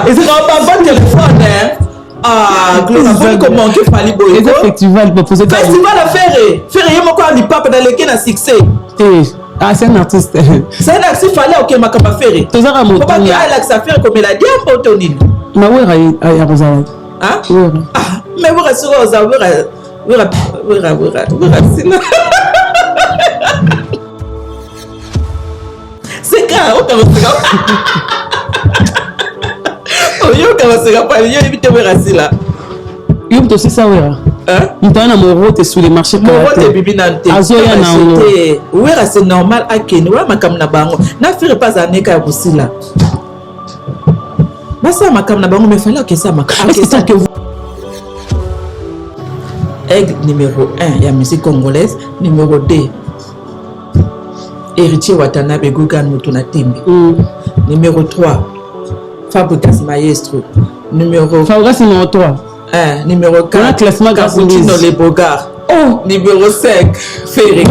Ils n'ont pas bon téléphone, hein. Ah, Gloria, comment que fallait boy. Les festivals pour poser. Festival à faire. Faire y a mon corps l'hip-hop dans lequel a succès. Ah, c'est un artiste. C'est un artiste fallait ok ma capa faire. Tu as un mot. Faut pas qu'il aille à faire comme il a dit un potonine. Ma ouais à Rosalie. Hein? Ah, mais vous restez Rosa, vous c'est grave, on commence yo commence à parler, yo évite vous rester là. Yo to c'est ça ouais. Hein? On t'a na mon route sur les marchés mon route bibi nante. Azoya na c'était ouais c'est normal à Kenya, ouais makam na bango. Na faire pas année ka aussi là. Bah ça makam na bango mais fallait que ça makam. Est-ce que vous Aigle numéro 1, il y a musique congolaise. Numéro 2, Héritier Watanabe Gougan Mutuna Tembe. Numéro 3, Fabrikas Maestro. Fabrikas numéro 3. Numéro 4, Cappuccino Les Bogards. Numéro 5, Ferré.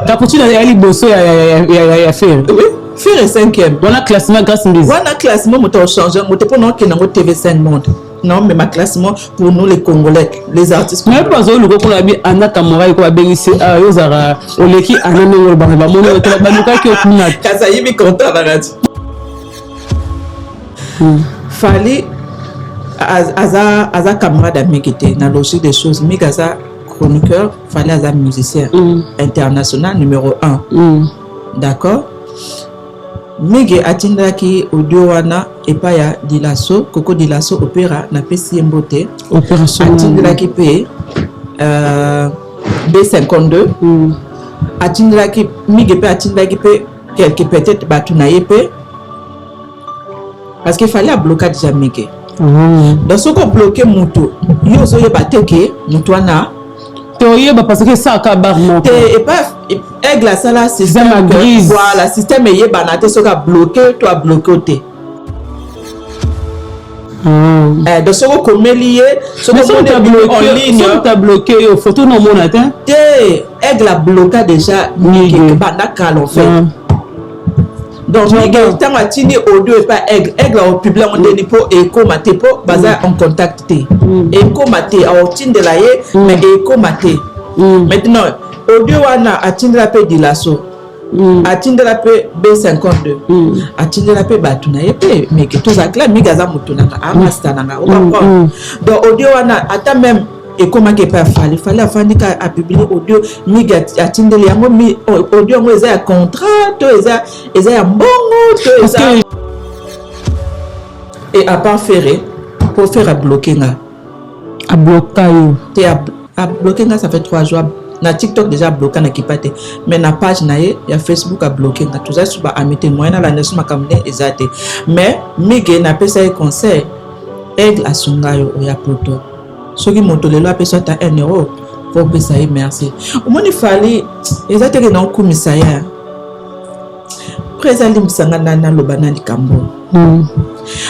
Cappuccino Ali Bosso, il y a Ferré. Oui, Ferré 5e. On a classement grâce à nous. On a classement, on a changé. On a pour nous qui est dans TV5 Monde. Non, mais ma classement pour nous les Congolais, les artistes. Mais pas ça, le groupe on a mis Anna Kamara et quoi, bénissé à Yozara, Oleki, Anna Nolo Barba, mon nom, la baluka qui est au Kunat. Kazaï mi content la radio. Fallait Aza camarade ami qui était dans la logique des choses, mais Gaza chroniqueur, fallait Aza musicien international numéro 1. D'accord? Mege atindaki audio wana epaya Dilasso Coco Dilasso opéra na pesi mbote opération atindaki pe B52 atindaki Mege pe atindaki pe quelque peut-être batunaye pe parce qu'il fallait bloquer déjà Mege donc ce qu'on bloqué muto yo zo ye bateke muto wana parce que ça a barman. Et pas aigle ça là système grise. Voilà, système est banate ce qu'a bloqué, toi bloqué. Donc ce qu'on commet lié, ce qu'on a bloqué en ligne. Ce qu'on a bloqué, photo non mon atteint. Aigle a bloqué déjà quelque banaka en fait. Donc Miguel tant atini audio et pas aigle au public on dit pour éco maté pour bazar en contact éco maté au tin de la mais éco maté maintenant audio wana atini la paix Dilasso atini la paix B52 atini la paix batuna yé mais que tous akla migaza mutuna amasta nanga donc audio wana ata même et comment que pas fallait afandika a publier audio miga atindeli yango mi audio ngo eza ya contrat to eza ya mbongo to eza et à part faire pour faire à bloquer nga à bloquer te à bloquer nga ça fait 3 jours na TikTok déjà bloqué na kipate mais na page na ye ya Facebook a bloqué nga tout ça sur ba amité moyen la nesu makamne ezate mais miga na pesa e conseil aigle asungayo o ya poto ce qui monte le loi soit à 1 euro pour payer merci au moins il fallait exactement non commissariat présent limsanga nana lobana likambo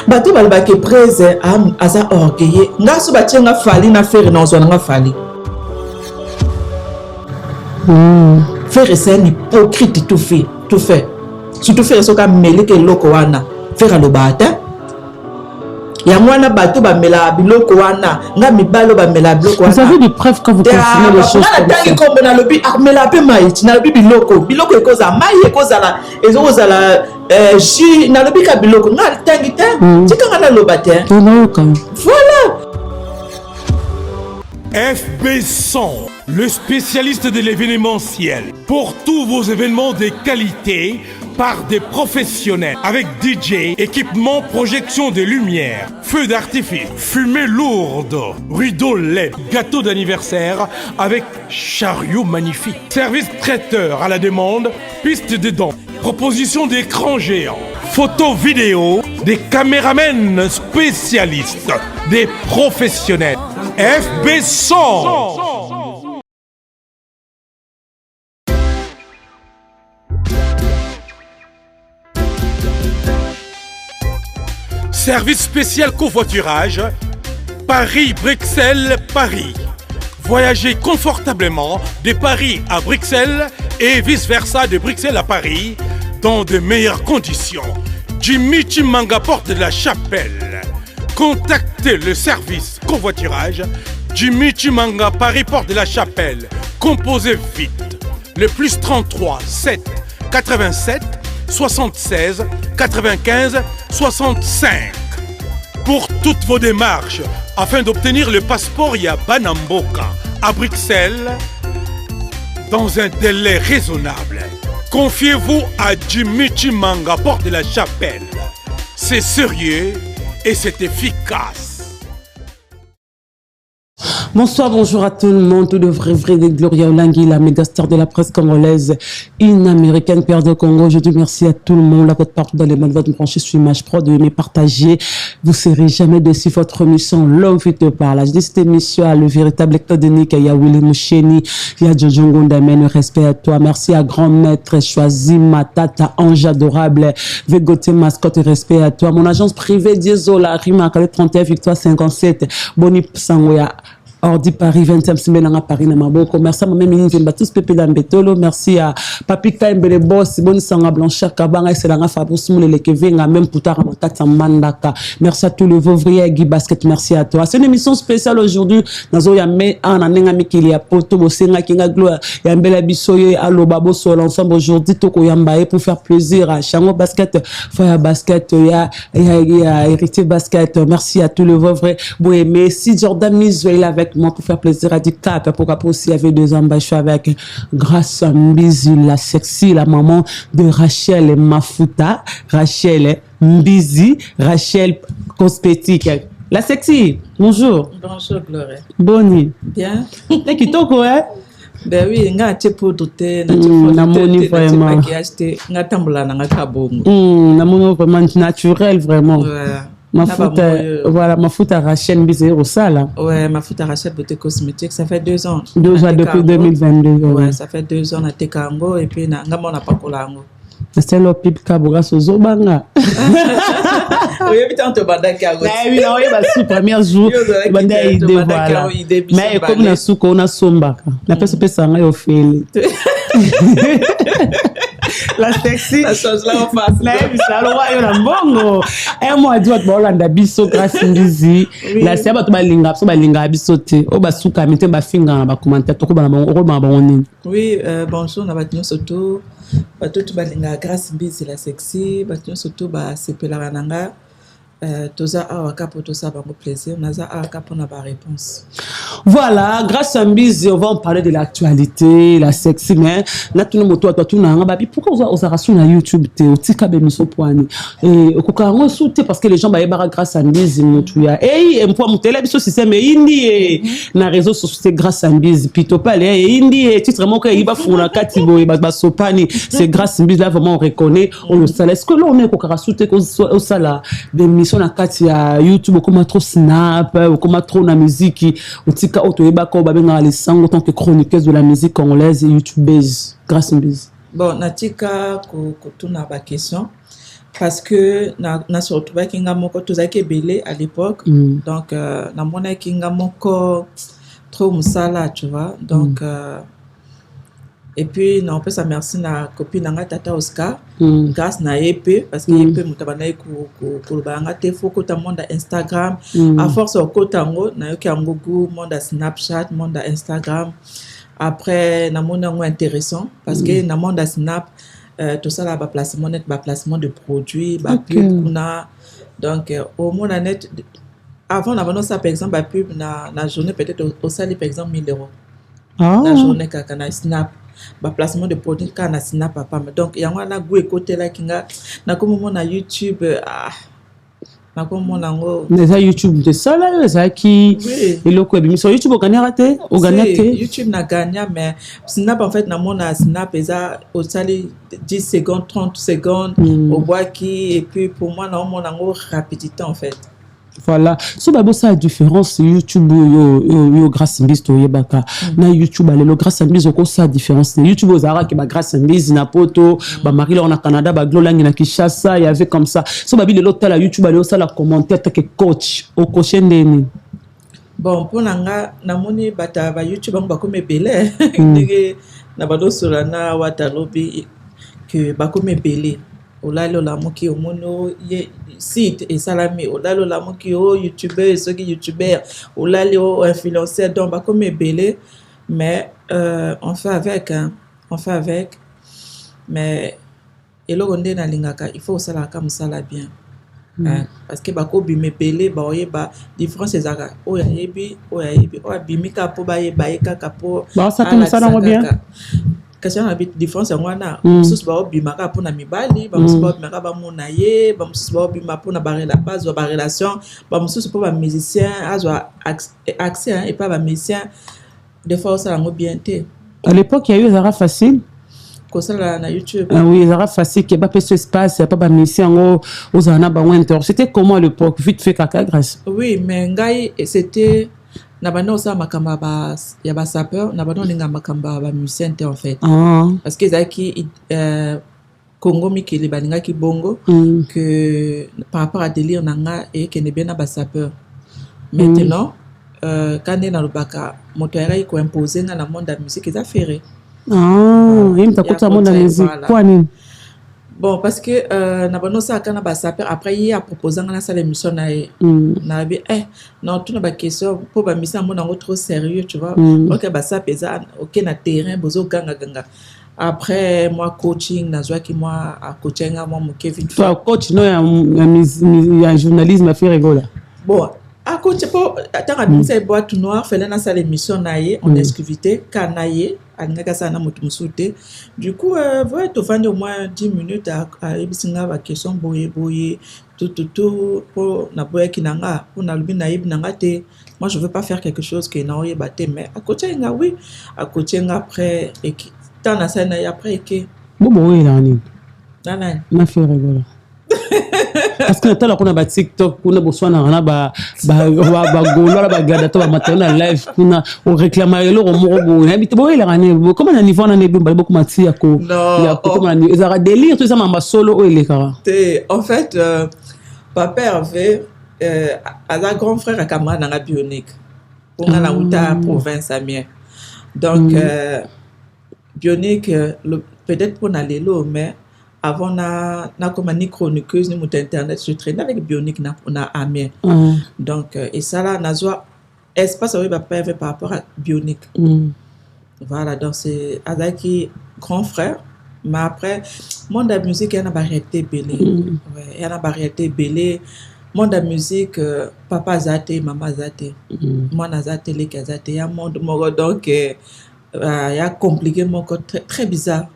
bato balba ke présent aza orgueilleux ngaso batenga fali na faire na zona nga fali faire c'est un hypocrite tout fait surtout faire ce qu'a mêlé que loko wana faire le bata ya mwana bato ba mela biloko wana nga mibalo ba mela biloko wana vous avez des preuves quand vous confirmez les choses comme ça comme na lobi mela pe mai na lobi biloko ekoza mai ekozala ezozala ji na lobi ka biloko nga tangi te tikanga na lobate voilà FB100, le spécialiste de l'événementiel. Pour tous vos événements de qualité, par des professionnels, avec DJ, équipement, projection de lumière, feux d'artifice, fumée lourde, rideau LED, gâteau d'anniversaire avec chariot magnifique, service traiteur à la demande, piste de danse, proposition d'écran géant, photo vidéo, des caméramens spécialistes, des professionnels. FB100. Service spécial covoiturage, Paris-Bruxelles-Paris. Voyagez confortablement de Paris à Bruxelles et vice-versa de Bruxelles à Paris dans de meilleures conditions. Jimmy Chimanga, porte de la Chapelle. Contactez le service covoiturage Jimmy Chimanga, Paris, porte de la Chapelle. Composez vite. Le plus 33 7 87 76 95 65. Pour toutes vos démarches, afin d'obtenir le passeport Yabanamboka à Bruxelles, dans un délai raisonnable, confiez-vous à Jimmy Chimanga, porte de la Chapelle. C'est sérieux et c'est efficace. Bonsoir, bonjour à tout le monde, tout de vrai de Gloria Olangui, la méga star de la presse congolaise, une américaine, père de Congo. Je dis merci à tout le monde, la votre partout dans les mains de votre branché sur Image Pro, de aimer partager. Vous serez jamais déçus, votre émission L'homme qui te parle. Je dis cette émission a le véritable lecteur de Nick, il y a Willy Moucheni, il y a Jojo Ngondamène, respect à toi. Merci à grand maître, choisi Matata, ange adorable, Végoté mascotte, respect à toi. Mon agence privée, Diesola, Rima, 31, Victoire 57, Boni Sangoya. Ordi Paris 20e semaine à Paris na maboko. Merci à moi-même Nzemba tous Pepe Dambetolo. Merci à Papi Kaimbele Boss, Boni Sanga Blanchard Kabanga Selanga Fabrice Moulele Kevenga même Poutara Matata Mandaka. Merci à tous les ouvriers Guy Basket, merci à toi. C'est une émission spéciale aujourd'hui. Nazo ya me ana nenga mikili ya poto bosenga kinga gloire ya mbela bisoye aloba boso l'ensemble aujourd'hui toko yambaye pour faire plaisir à Chango Basket, Fire Basket ya Héritier Basket. Merci à tous les ouvriers. Bon aimer si Jordan Mizo il avec moi pour faire plaisir à Dicap. Pourquoi pas aussi avec deux ans, je suis avec Grâce Mbizi, la sexy, la maman de Rachel Mafuta, Rachel Mbizi, Rachel Cosmétique. La sexy, bonjour. Bonjour Gloria. Boni. Bien. T'es qui t'oko, hein? Ben oui, nga te podote, na moni vraiment. Na moni vraiment naturel vraiment. Ouais. Voilà, ma faute à Rachel Bizet au sala. Ouais, ma faute à Rachel Beauté Cosmétique, ça fait 2 ans. 2 ans depuis 2022. Ouais, ça fait 2 ans à Tekango et puis na ngamo na pakolango. C'est le pip kabura sozo banga. Oui, putain, te badaka. Oui, on est bas premier jour. Banda idée voilà. Mais comme na suko na sombaka. Na pesa pesa nga yo feli. La sexy. La chose là en face. La bisa lo wa yo na mbongo. Moi doit ba Holanda biso grâce ndizi. La seba to balinga biso te. O basuka mite ba finga ba commentaire to ko ba ba onini. Oui, bonjour na batino surtout. Tout balinga grâce Mbizi la sexy, batino surtout ba sepela nanga. Toza awaka pour tout ça va me plaisir. Naza awaka pour na ba réponse. Voilà, grâce à Mbizi, on va en parler de l'actualité, la sexy, mais là tout le monde toi tout na babi pourquoi on a sur YouTube te otika be miso poani et okokarango souté parce que les gens ba yebara grâce à Mbizi mutuya et mpo mutela biso système indi na réseau social grâce à Mbizi pito pale indi titre vraiment que iba funa katibo ba sopani c'est grâce à Mbizi là vraiment on reconnaît on le sait est-ce que là on est kokara souté ko sala des missions na kati ya YouTube comme trop snap comme trop na musique otika otoyeba ko babenga les sangs en tant que chroniqueuse de la musique congolaise et youtubeuse grâce Mbizi. Bon, natika kutuna ba question parce que na se retrouvé kinga moko tozaki belé à l'époque donc na mona kinga moko trop musala tu vois donc et puis non peut ça merci na copine nanga tata Oscar grâce na EP parce que EP mutabana ku banga te foko ta monde Instagram à force au kotango na yoki angogu monde Snapchat monde Instagram. Après na monde intéressant parce que na monde Snap tout ça là ba placement net ba placement de produits ba pub kuna donc au monde net avant on avait ça par exemple ba pub na journée peut-être au salaire par exemple 1000 €. La journée kana Snap ba placement de produits kana Snap papa donc il y a na goût côté là kinga na comme mon na YouTube na comme mon nango les YouTube de ça là ça qui et le quoi mais sur YouTube on gagne raté on gagne YouTube na gagne mais Snap en fait na mon na Snap ça au salaire 10 secondes 30 secondes au bois qui et puis pour moi na mon nango rapidité en fait. Voilà, so babo ça différence YouTube yo grâce Mbizi to yebaka na YouTube le grâce Mbizi ko ça différence YouTube ozara ke ba grâce Mbizi na poto ba mari là on a Canada ba glolangi na Kinshasa il y avait comme ça so babi le l'hôtel à YouTube aller ça la commentaire que coach au coach ndeni bon pour nanga na moni bata ba YouTube ba comme belé ndenge na bado solana watalobi que ba comme belé olalo la moki omono site et salami olalo la moki o youtubeur ceux qui youtubeur olalo influenceur donc ba comme belé mais on fait avec hein, on fait avec mais eloko nde na lingaka il faut sala comme ça là bien parce que bako bimé belé ba oyeba différence ezaka oya yebi o bimika po ba yeba kaka po ba ça tout ça na bien kasi na bit différence ngwana mususu ba obimaka po na mibali ba mususu ba obimaka ba mona ye ba mususu ba obima po na ba relation ba mususu po ba musicien azwa accès et pas ba musicien des fois ça la bien té à l'époque il y a eu Zara facile comme ça là na YouTube oui Zara facile qui pas ce espace pas ba musicien aux ana ba winter c'était comment à l'époque vite fait caca grâce oui mais ngai c'était na bano sa makamba ba ya ba sapeur na bano linga makamba ba musicien en fait parce que zaki Congo mikili balinga ki bongo que par rapport à délire nanga et que ne bien na ba sapeur maintenant quand na lubaka moto ya ko imposer na monde de musique ça ferré il t'a coûté monde de musique quoi ni bon parce que na bano sa kana ba sapeur après il a proposé na salle émission na bi non tout na ba question pour ba mission mon ngo trop sérieux tu vois OK ba sa pesa OK na terrain bozo ganga après moi coaching na zwa ki moi a coaching moi mon Kevin toi coach no ya journalisme fait rigola bon à côté pour tant à c'est boîte noire fait na salle émission naie en exclusivité kanaye alingaka sana moto musute du coup voilà tu fais au moins 10 minutes à ebisinga ba question boye tout pour na boye kinanga pour na lubi na ibnanga te moi je veux pas faire quelque chose que na oyeba te mais à côté nga oui à côté nga après et tant na sana après que bon là ni nana na fait rigola parce que tala kuna ba TikTok kuna boswana na ba golo ba gadato ba matona live kuna o réclamer le romo bo habite bo il rane comment na niveau na nebi ba beaucoup mati ya ko ya comment na ezara délire tout ça mamba solo o ele kara en fait papa Hervé a grand frère à camarade dans la bionique pour na uta province amien donc bionique peut-être pour na lelo mais avant na comme ni chroniqueuse ni mon internet je traînais avec bionique na amien donc et ça là na zo espace oui ba par rapport à bionique voilà donc c'est Azaki grand frère mais après monde de musique il y a une variété belé il y a une variété belé monde de musique papa zate maman zate moi na zate les zate il y a monde donc il y a compliqué mon très, très bizarre.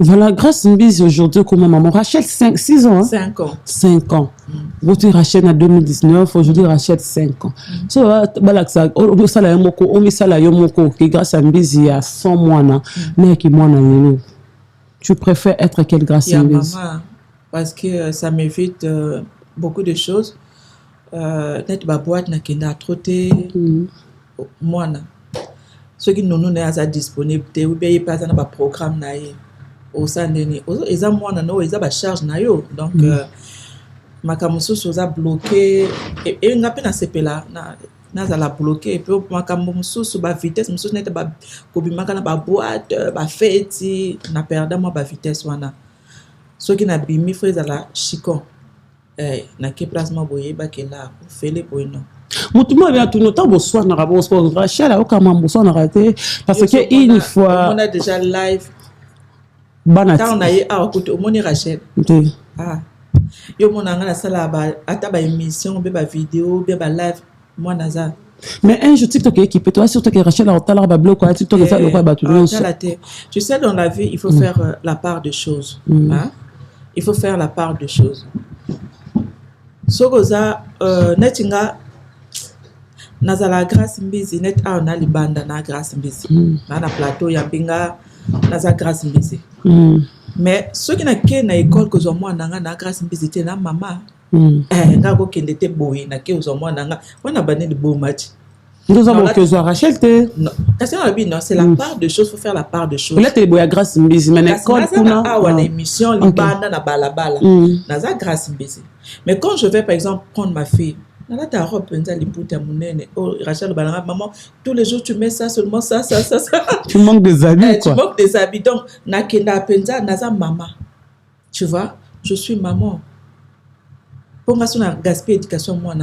Voilà, grâce Mbizi aujourd'hui, comme maman Rachel, 6 ans. 5 ans. 5 ans. Vous Rachel en 2019, aujourd'hui Rachel 5 ans. So, voilà que ça, on ça la yomoko, on met ça la yomoko, qui grâce à Mbizi il y a 100 mois na, mais qui moi na. Tu préfères être quelle grâce Mbizi? Parce que ça m'évite beaucoup de choses. Net ba boîte na kenda trotter moi na. Ceux qui nous n'est disponible ou bien il passe dans un programme naïe au sein de ni ils ont moi non ils ont ba charge naïo donc ma kamusu soza bloqué et n'a pas na sepela na za la bloqué et puis ma kamusu sous ba vitesse musu n'était ba kobimaka na ba boîte ba fête na perda moi ba vitesse wana ceux qui na bimi frère la chicon na ke placement boye ba ke là fele boyno Moutouma vient tout le temps bonsoir na rabon sport Rachel a aucun bonsoir na raté parce que une fois on a déjà live banati on a eu à écouter au moni Rachel yo mona ngala sala ba ata ba émission be ba vidéo be ba live moi naza mais un jour TikTok équipe toi surtout que Rachel a talent ba bloc quoi TikTok ça le quoi ba tout tu sais dans la vie il faut faire la part des choses hein il faut faire la part des choses sogoza netinga nazala grâce Mbizi net a na libanda na grâce Mbizi na plateau ya binga naza grâce Mbizi mais ceux qui na ke na école que zo moi na grâce Mbizi te na mama nga ko kende te boyi na ke zo moi na wana bane de beau match nous avons que zo Rachel te non c'est la part de choses faut faire la part de choses là te boya grâce Mbizi mais école kuna wana émission libanda na balabala naza grâce Mbizi mais quand je vais par exemple prendre ma fille Là, ta robe, oh, Rachel Balanga, maman, tous les jours tu mets ça, seulement ça. Tu manques des habits, quoi. Tu manques des habits. Donc, Nakenda Penza, Naza maman. Tu vois, je suis maman. Pour moi, c'est gaspiller l'éducation, moi,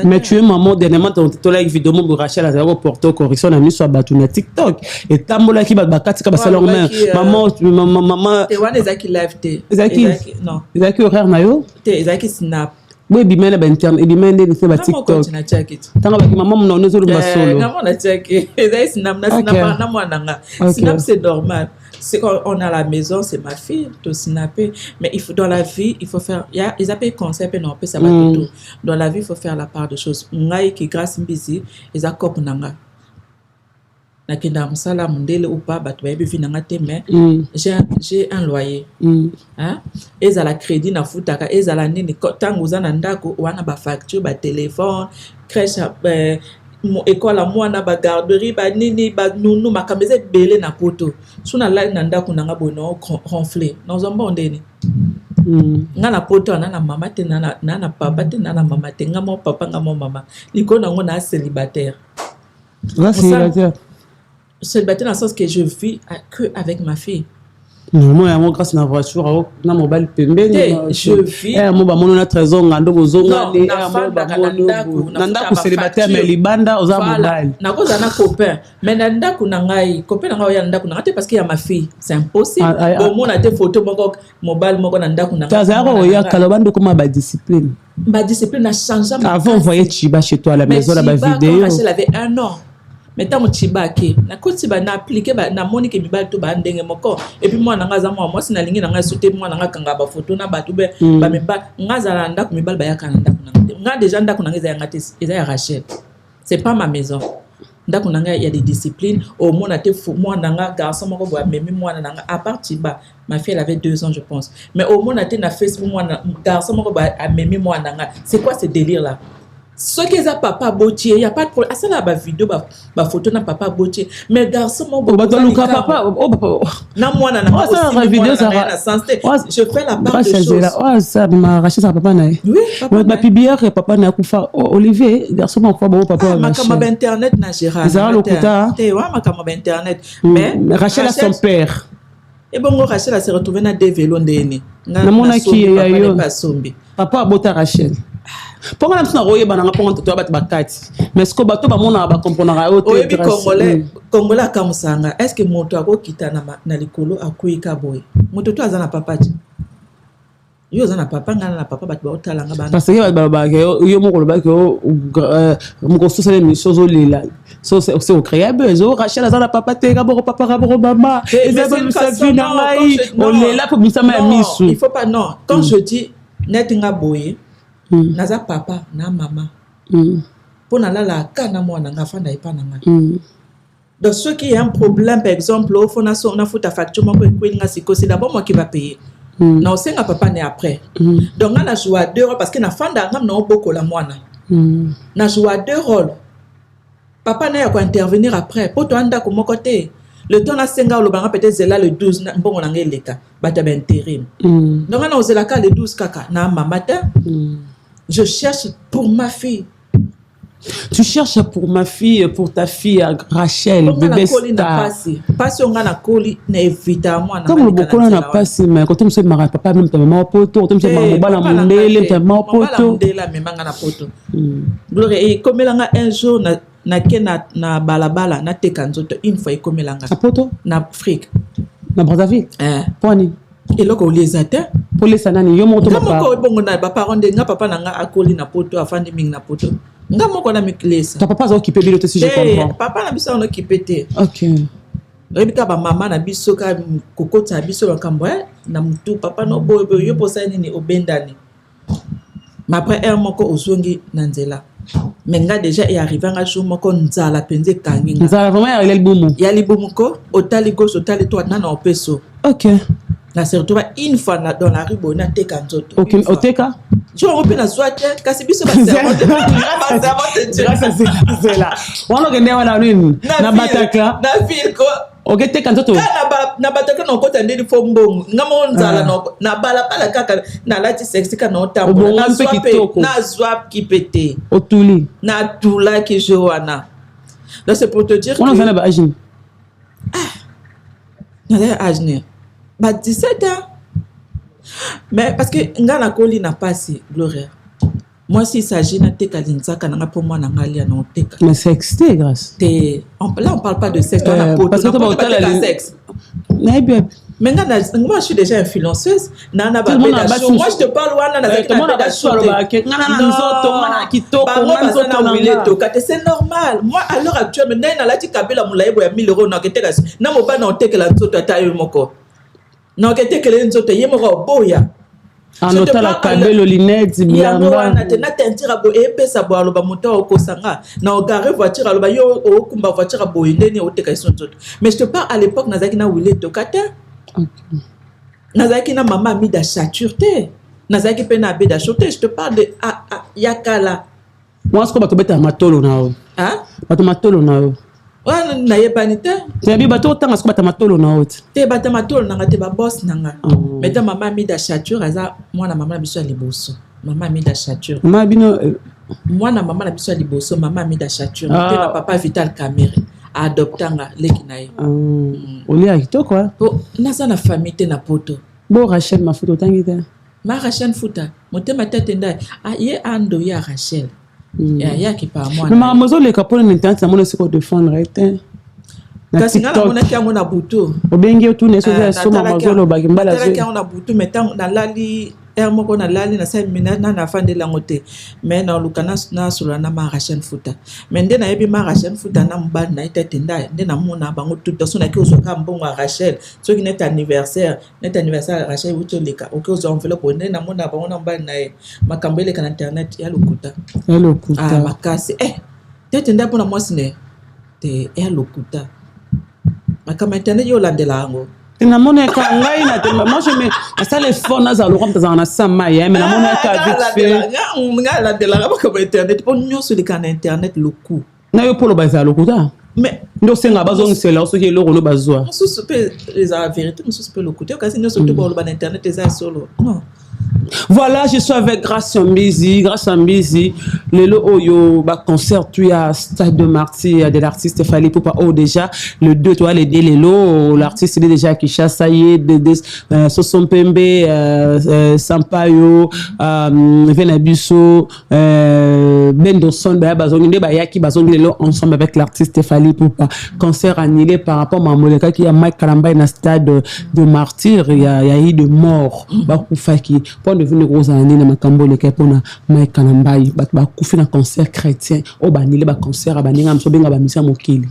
mais tu es maman, dernièrement, tu as like vidéo de Rachel à zéro porto correction, on a mis sur Batuna TikTok. Et Tambola qui va battre, qui va salon maman. Et on est qui live, non. Ezaki horaire nayo. Ezaki snap. Oui, bimene ba interne, bimene ni se ba TikTok. Tanga ba maman mon no zo ba solo. Maman na checké. Ezaki snap na mwana nga. Snap c'est normal. C'est quand on est à la maison, c'est ma fille, tout snapper. Mais il faut, dans la vie, il faut faire. Ils appellent concept et non, ça va tout. Dans la vie, il faut faire la part de choses. Ngai qui grâce mbisi, ils accopent nanga. Nakenda msala mundele ou pas, bah tu vas bien nanga te mais j'ai un loyer. Hein? Et à la crédit na futaka, et à la nini tant aux anandako, wana ba facture, ba téléphone, crèche, mon école à moi na ba garderie ba nini ba nounou makameze belé na poto suna la nanda kunanga bono ronfler dans un bon ndeni nga na poto na mama te na papa te na mama te nga mo papa nga mo mama liko na ngona célibataire célibataire dans le sens que je vis que avec ma fille. Non, moi, moi, grâce à la voiture, na mobile pembe, je vis. Moi, bah, mon trésor, ngando bozonga, nanda ko célibataire mais libanda oza mobile. Na ko zana copain, mais nanda ko nangai, copain nangai ya nanda ko nangate parce qu'il y a ma fille, c'est impossible. Bon, mon a des photos mobile moko nanda ko nangai. Tazaro ya kalobando ko ma discipline. Ma discipline a changé. Avant, on voyait Chiba chez toi à la maison, la vidéo. Elle avait 1 an. Maintenant mon tibaki na koti ba na appliquer ba na moni ke bibal to ba ndenge moko et puis moi na ngaza moi sina lingi na nga sauter moi na nga kanga ba photo na ba to be ba me ba ngaza la ndako mibal ba ya kana ndako na nga déjà ndako na nga ya ngate eza ya Rachel c'est pas ma maison ndako na nga il y a des disciplines au moins na te fou moi na nga garçon moko ba memi moi na nga à part Tiba ma fille elle avait 2 ans je pense mais au moins na te na Facebook moi na garçon moko ba memi moi na nga c'est quoi ce délire là. Ce qui est papa Botier, il n'y a pas de problème. Ah, c'est là, ma vidéo, ma photo, na papa Botier. Mais garçon, mon papa. Non, moi, na vidéo, ça je fais la part de choses. Oh, ça m'a racheté sa papa, naï. Oui, papa. Ma pibière, papa, n'a pas Olivier, garçon, mon papa, papa. Ma camarade internet, n'a géré. Ça va, le couta. Ma camarade internet. Mais Rachel a son père. Et bon, Rachel a se retrouvé dans des vélos d'Éné. Papa a bota Rachel. Pour moi, je suis banana pour te battre bakati. Mais ce que bateau ba mona ba comprendre au oui Congolais comme ça. Est-ce que mon toit kita na likolo akuika boy. Mon toit azana papa. Yo azana papa ngana na papa bat ba otalanga bana. Parce que ba yo mo ko ba ko mo ko sosale mi sozo lila. So c'est au créable zo Rachel azana papa te ga bo papa ga bo mama. Et ça sa vie na mai. On est là pour ça ma misu. Il faut pas non. Quand je dis net nga boy naza papa na mama pour na la kana mwana nga fanda ipana nga donc ceux qui ont un problème par exemple au fond na futa facture moko ekwinga siko c'est d'abord moi qui va payer na osenga papa ne après donc na joue 2 rôles parce que na fanda ngam na oboko la mwana na joue 2 rôles papa na ya ko intervenir après pour toi anda ko moko te le temps na senga lo banga peut-être là le 12 na mbongo na ngeleka bata ba intérim donc na ozela ka le 12 kaka na mama te. Je cherche pour ma fille. Tu cherches pour ma fille, pour ta fille, Rachel, bébé star. Pas on a la colis, n'évite moi. Comme le beaucoup on a passé, mais quand on se marie, papa même ta maman poto, quand on se marie, maman la mondele, ta maman poto. La maman la poto. Et comme elle a un jour na balabala na tekanzoto une fois comme elle a. Na poto? Na Afrique. Na Brazzaville. Poni. Et là qu'on les atteint pour les sanani yo moto papa bongo na ba parent de nga papa na nga akoli na poto afandi ming na poto nga moko na miklesa ta papa za occupé bilote si je comprends papa na biso on occupé te OK rebika ba mama na biso ka kokota biso bakambo na mutu papa no boyo yo posa nini obendani mais après un moko ozongi na nzela mais nga déjà est arrivé nga jour moko nzala penze kanginga nzala vraiment ya libumu ya libumu ko otali gauche otali droite na opeso OK. Na se retrouve une fois dans la rue Bona teka nzoto. OK, oteka. Je on na soit kasi biso ba servante. C'est là. On a gagné na bataka. Na ville ko ok te kanto to na bataka na kota ndeli fo mbongo ngamo nzala na bala kaka na lati sexy kana otambo na zwap ki pété otuli na tula ki joana. Donc c'est pour te dire que on a ba âge na âge ne ba 17 ans. Mais parce que ngana koli na passé Gloria. Moi, s'il s'agit de Tekalinzaka, pour moi, mais sexe, grâce. Là, on ne parle pas de sexe. Parce que tu parles de sexe. Mais moi, je suis déjà influenceuse. Moi, je te parle c'est normal. Moi, à l'heure actuelle, anota la kabelo linette bilamba na tentira bo epesa bo aloba moto okosanga na ogare voiture aloba yo okumba voiture bo ndeni oteka isonzoto. Mais je te parle à l'époque nazaki na wile tokata nazaki na mama mida chaturté nazaki pe na beda choté. Je te parle de yakala moi ce que bato beta matolo nao bato matolo nao na yebanite te bi bato tanga ce que bata matolo nao te bata matolo nanga te ba boss nanga. Mais ta maman mida chature aza moi na maman biso liboso maman mida chature maman bino moi na maman biso liboso maman mida chature te na papa Vital Caméré adoptanga leki na ye oli akito quoi na sa na famille te na poto bo Rachel mafuta tangita ma Rachel futa motema tete ndai ye ando ya Rachel ya ki pa moi mais maman le capone n'intente ça mon se défendre était kasi ngala mona ki amona butu obengi otune so ya soma mazolo bagimbala zo ki amona butu metan na lali moko na lali na 5 minutes na fande la ngote mais na lukana na sura na ma Rachel futa mais nde na yebi ma Rachel futa na mbana na itete ndai nde na mona bango tout so na ki ozoka mbongo a Rachel so ki net anniversaire Rachel wuto leka oki ozo enveloppe nde na mona bango na mbana na makambele kana internet ya lukuta makasi tete ndai pona mwasi ne te ya lukuta makama internet yo landela ngo na mona ka ngai na te moi je me ça les fonds na za lo comme ça na sama ya mais na mona ka vite fait nga landela ba ko internet pour nyo sur le canal internet le coup na yo polo ba za lo kuta mais ndo senga bazong sela so ke lo lo bazwa on se peut les la vérité on se peut le côté kasi nyo so to ba internet eza solo non. Voilà, je suis avec Grâce Mbizi. Le Oyo, concert, tu as Stade de Martyr de l'artiste Fally Poupa. Déjà, le 2, toi, les Lelo, l'artiste, il est déjà à Kinshasa, Soson Pembe, Sampaio, Venabuso, Bendoson, Yaki, Lelo, ensemble avec l'artiste Fally Poupa. Concert annulé par rapport à Mamoleka qui a Mike Kalamba dans le Stade de Martyr. Il y a eu de morts. Pour devenir gros année na makambo le kapona Mike Kalambai ba kufi na concert chrétien o banile ba concert abaninga msobenga ba misa mokili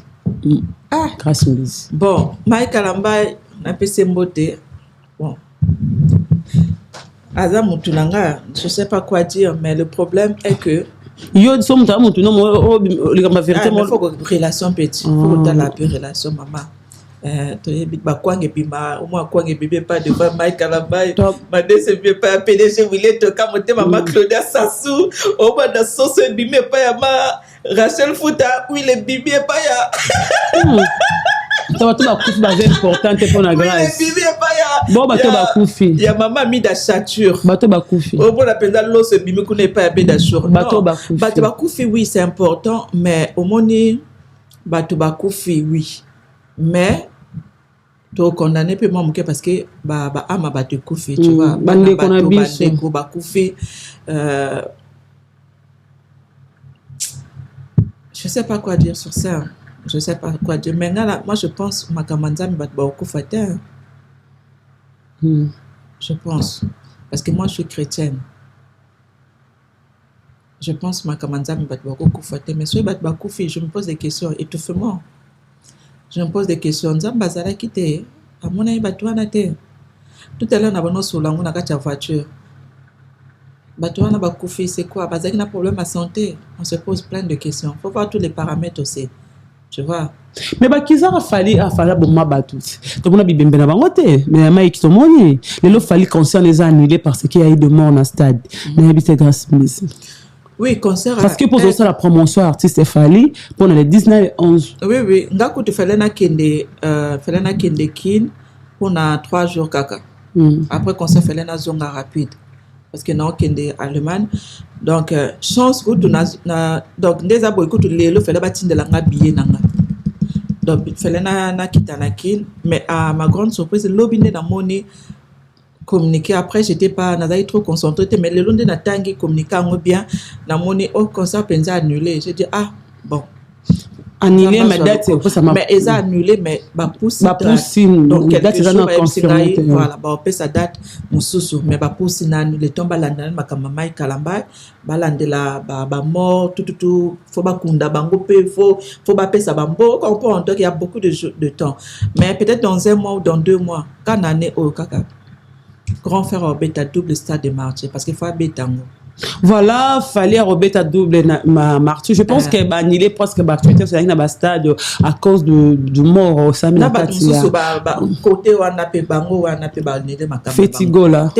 grâce Mbizi. Bon Mike Kalambai na pese mbote bon aza mutu nanga je sais pas quoi dire mais le problème est que yo somme ta mutu no le vérité mo faut que relation petit faut que la relation maman toyebi bakwange bima au moins kwange bébé pas devant Mike Kalambai madese bien pas PDG wile to kamotema ma Claudia Sassou au moins dans sauce bimé pas ya ma Rachel Futa oui le bimé pas ya bato bakufi baza importante mpona grâce bon bato bakufi ya mama mida chature bato bakufi opona mpenza loso ebimi kuna epai ya beda jour bato bakufi oui c'est important mais omoni bato bakufi oui mais to condamné pe moi moke parce que ama bato kufi tu vois bandeko bakufi je sais pas quoi dire sur ça. Je sais pas quoi dire. Maintenant, là, moi, je pense Makamanzami va beaucoup fâter. Je pense. Parce que moi, je suis chrétienne. Je pense Makamanzami va beaucoup fâter. Mais si je me pose des questions. Étouffement. Je me pose des questions. Nzambazala kite. À mon avis, tout à l'heure, on a besoin sur la voiture. Batouana Bakoufi, c'est quoi? Parce qu'il y a un problème à santé. On se pose plein de questions. Il faut voir tous les paramètres aussi. Tu vois? Mais Kizara Fally a fallu bon ma batout. Tout le monde a bien ben abangote. Mais Mike qui le lot Fally concerne les annulés parce qu'il y a eu de morts dans le stade. Mais habité grâce Mbizi. Oui, concert. Parce que pour ça, la promotion artiste Fally, pour les 19 et 11. Oui, oui. Ngaku tu fallait na kende kin pour 3 jours kaka. Après concert fallait na zonga rapide. Parce que non kende Allemagne. Donc chance que tu na donc des abo que tu le fallait bâtir de la billet nanga. Donc fallait na kitana kin, mais à ma grande surprise l'obine na money communiquer. Après j'étais pas trop concentré, mais le long de na tangi communiquer bien na money au concert penza annulé. J'ai dit ah bon annulé mais date mais ils ont annulé mais ba pousse donc quelques jours voilà ba peut sa date mususu mais ba pousse na annulé tomba landa makamba mai kalamba balandela ba mort tout faut ba kunda bango pe faut ba pesa bambo comprendre donc il y a beaucoup de temps mais peut-être dans 1 mois ou dans 2 mois quand année au kaka grand frère Robert double stade de marché parce qu'il faut betango. Voilà, fallait Robert double martyr. Je pense que annulé presque c'est un stade à cause du mort au Sami Nakatia. Côté où on a pe bango où on a pe banilé makamba. Fetigo là.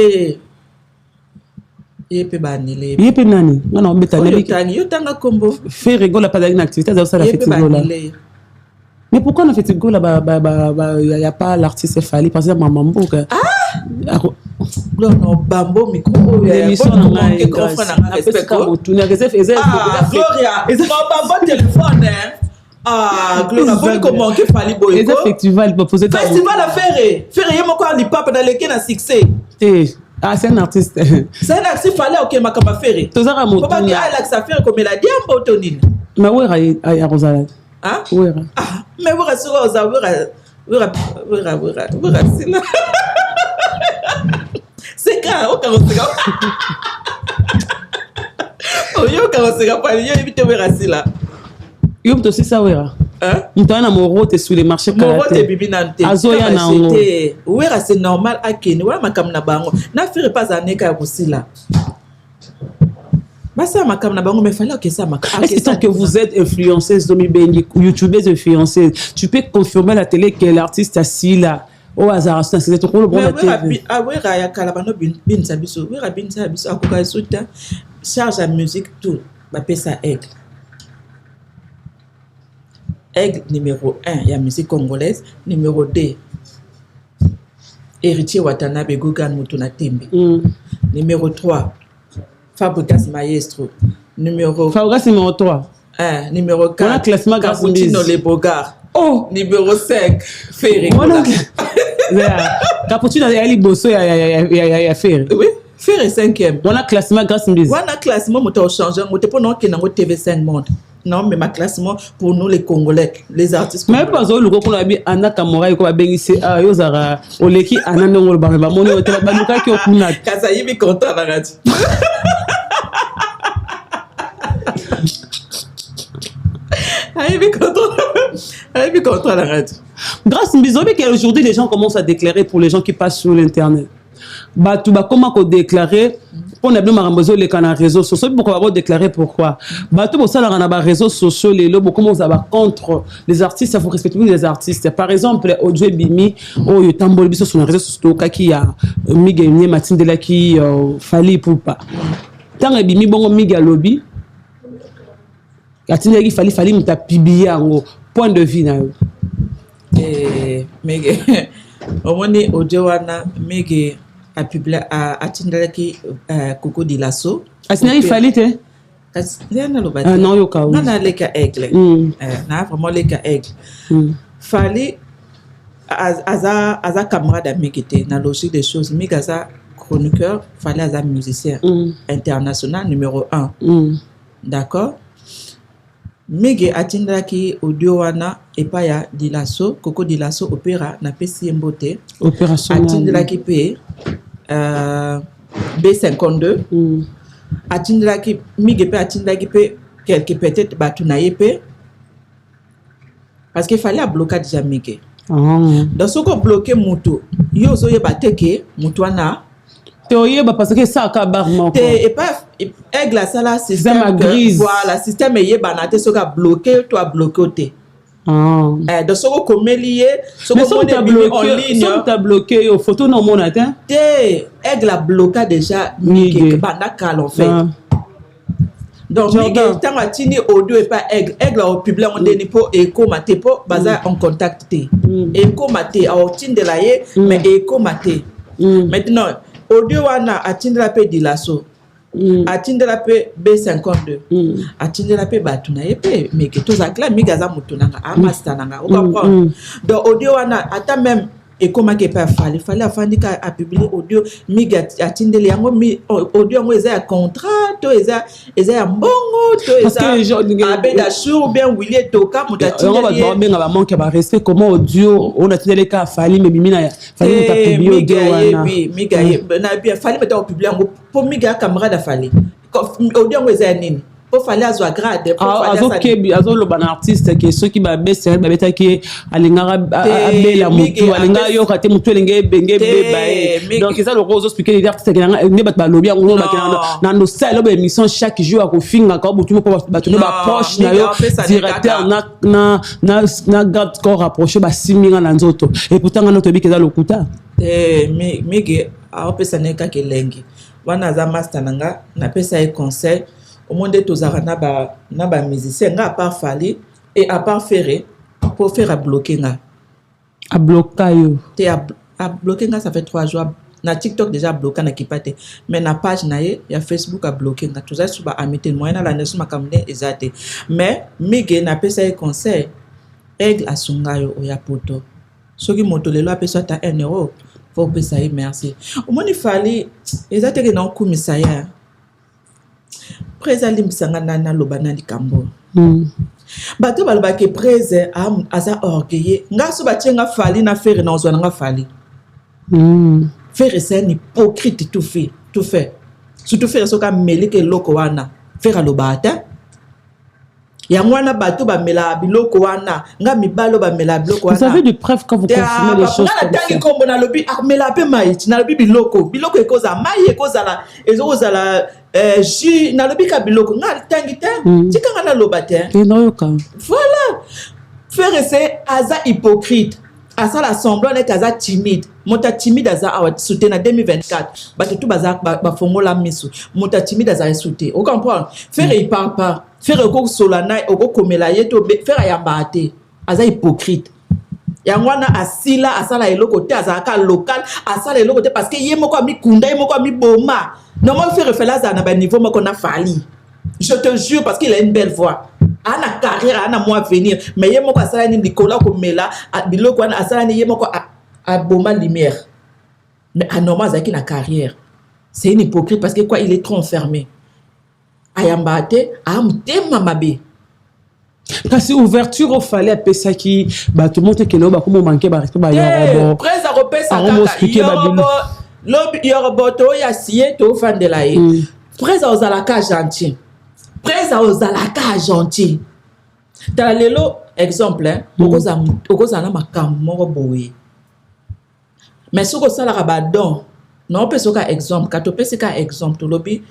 Yepe banilé. Yepe nani? Non betani. Yo tanga kombo. Fait rigoler pas d'une activité dans ça la Fetigo là. Mais pourquoi on a Fetigo là y a pas l'artiste Fally par exemple maman Mboka. Non, Bambo, micro, l'émission Gloria, Bambo téléphone, Gloria, comment que Fally Boy. Festival à Ferré, Ferré, mon corps, il pape dans lequel a succès. Ah, c'est un artiste. C'est un artiste, Fally, ok, ma cama Ferré. Tous à mon tour. Il a ça faire comme il a dit un peu tonine. Mais où est Rosalade? Hein? Où est? Mais où est Rosalade? C'est grave, au carrossega. Yo carrossega pas yo éviter werasi là. Yo to c'est ça wera. Hein? Ntana moro te sur les marchés kala. Moro te bibi nante. Azoya na ngo. Wera c'est normal akeni. Wera makam na bango. Na fire pas aneka aussi là. Basa makam na bango mais fallait que ça makam. Est-ce que tant que vous êtes influenceuse Domi Bengi, youtubeuse influenceuse, tu peux confirmer à la télé que l'artiste assis là au hasard c'est tout le bon la télé. Ah oui, ya kalabano bin sabiso. Oui, bin sabiso akoka souta charge la musique tout. Ba pesa aigle. Aigle numéro 1, il y a musique congolaise, numéro 2. Héritier Watanabe Gogan Mutuna Tembe. Numéro 3. Fabrikas Maestro. Fabrikas numéro 3. Numéro 4. On a classement Cappuccino Les Bogards. Oh! Numéro 5. Ferré. Cappuccino Ali Bosso ya Ferré. Oui, Ferré 5e. On a classement grâce Mbizi. On a classement moto changé, moto pour non que nango TV5 monde. Non, mais ma classement pour nous les Congolais, les artistes. Mais pas au logo qu'on a bien Anna Kamora ko bengisi a yozara oleki anande ngol ba moni hotel baluka ki okuna. Kaza yibi content la radio. Aïe, contre la radio. Grâce Mbizo, qu'aujourd'hui les gens commencent à déclarer pour les gens qui passent sur l'internet. Bah tu vas comment déclarer pour ne plus marambozo les canaux réseaux sociaux pourquoi va déclarer pourquoi bah tout ça là on a des réseaux sociaux les lobes comment ça va contre les artistes il faut respecter les artistes par exemple Audrey Bimi oh yo tambol biso sur les réseaux sociaux kaki ya migé Matinde la qui Fally pour pas tant Bimi bongo miga lobby Matinde qui Fally mta publier ngo point de vue na yo mege au moins Audrey wana mege a publié à Tindalaki Coco di Lasso. Asina Fally te? Non yo ka. Non na leka aigle. Na vraiment leka aigle. Fally aza camarade amigité na logique des choses mais aza chroniqueur Fally aza musicien international numéro 1. D'accord? Mege atindaki audio wana epa ya di Lasso Coco di Lasso opéra na pesi mbote opération atindaki pe B52 atindaki mige pe atindaki pe quelque peut-être batunaye pe parce qu'il fallait bloquer déjà mige dans ce qu'on bloquer mutu yo zo ye bateke mutu wana te parce que ça ka barma te et pas aigle sala système grise voilà système ye banate so ka bloquer toi bloquer de ce qu'on commélié, ce qu'on bloqué en ligne. Si tu as bloqué aux photos non mon atteint. Aigle a bloqué déjà Miguel Bandakal en fait. Donc Miguel tant atini audio et pas aigle au public on deni po eko mate po baza en contact te eko mate au tinde la ye mais eko mate maintenant audio wana atinde la pe dilaso atinde la pe B52 atinde la pe batuna yepe mais que tous akla migaza mutunanga amasta nanga on comprend donc audio wana ata même et comment que pas fallait afandika a publier audio miga atindele yango mi audio ngo eza ya contrat to eza ya mbongo to eza abeda sur bien William Toka mutatindele on va benga ba manque ba respect comment audio on atindele ka fali mais bimina fali muta publier audio wana miga na bien fali meta publier ngo po miga camarade fali audio ngo eza ya nini pour fallait azwa grade pour fallait azo loba na artiste que ceux qui ba best ba beta ki alingara abela mutu alinga yo kate mutu elinga benge beba donc ça le rose expliquer les artistes que ne bat ba lobby ngo ba na no style ba émission chaque jour a ko finga ka mutu ko ba tunu ba poche na yo directeur na garde corps rapproché ba siminga na nzoto et pourtant ngana to bi ke za lokuta mige a opesa neka kelengi wana za master nanga na pesa e conseil au monde tozara na ba musicien nga à part Fally et à part Ferré pour faire à bloquer nga à bloquer yo te à bloquer nga ça fait 3 jours na TikTok déjà bloqué na kipate mais na page na ye ya Facebook a bloqué nga toza suba amité moyen la nesu makamne ezate mais mige na pesa e conseil aigle asunga yo oya poto soki moto lelo apesa ta 1 euro faut pesa e merci au monde Fally ezate ke na kumisa ya Preza limbisanga nana lobana likambo. Bato balba ke preze aza orgueilleux. Nga so batenga Fally na Ferré na ozwana nga Fally. Ferré c'est un hypocrite tout fait. Surtout Ferré soka meli ke loko wana. Ferré lobata. Ya mwana bato ba mela biloko wana. Nga mibalo ba mela biloko wana. Vous avez des preuves quand vous confirmez les choses comme ça. Tangi kombo na lobi mela pe maïti na lobi biloko ekoza mai ekoza la ezoza la ji na lobi ka biloko nga tangi te tikanga na lobate voilà faire c'est aza hypocrite asa la semblant est aza timide mota timide aza awa souté na 2024 bato tout baza ba fongola misu mota timide aza souté on comprend faire il parle pas faire ko solana oko komela yeto faire yambate aza hypocrite yangwana asila asala eloko te azaka local asala eloko te parce que yemoko mi kunda yemoko mi boma normalement faire référence à un niveau moko na Fally je te jure parce qu'il a une belle voix ana carrière ana moi venir mais yemoko asala ni likola ko mela biloko ana asala ni yemoko a boma lumière mais anormal zaki na carrière c'est une hypocrite parce que quoi il est trop enfermé ayambate amtema mabe. Parce que ouverture au Fally à pesa qui bah tout le monde que là bah comment manquer bah respect bah yorobo presse à repesa yorobo to ya sié to fan de la presse aux alaka gentil presse aux alaka gentil dans lelo exemple okoza na makambo boye mais soko sala ba don non pe soka exemple ka to pesa ka exemple to lobi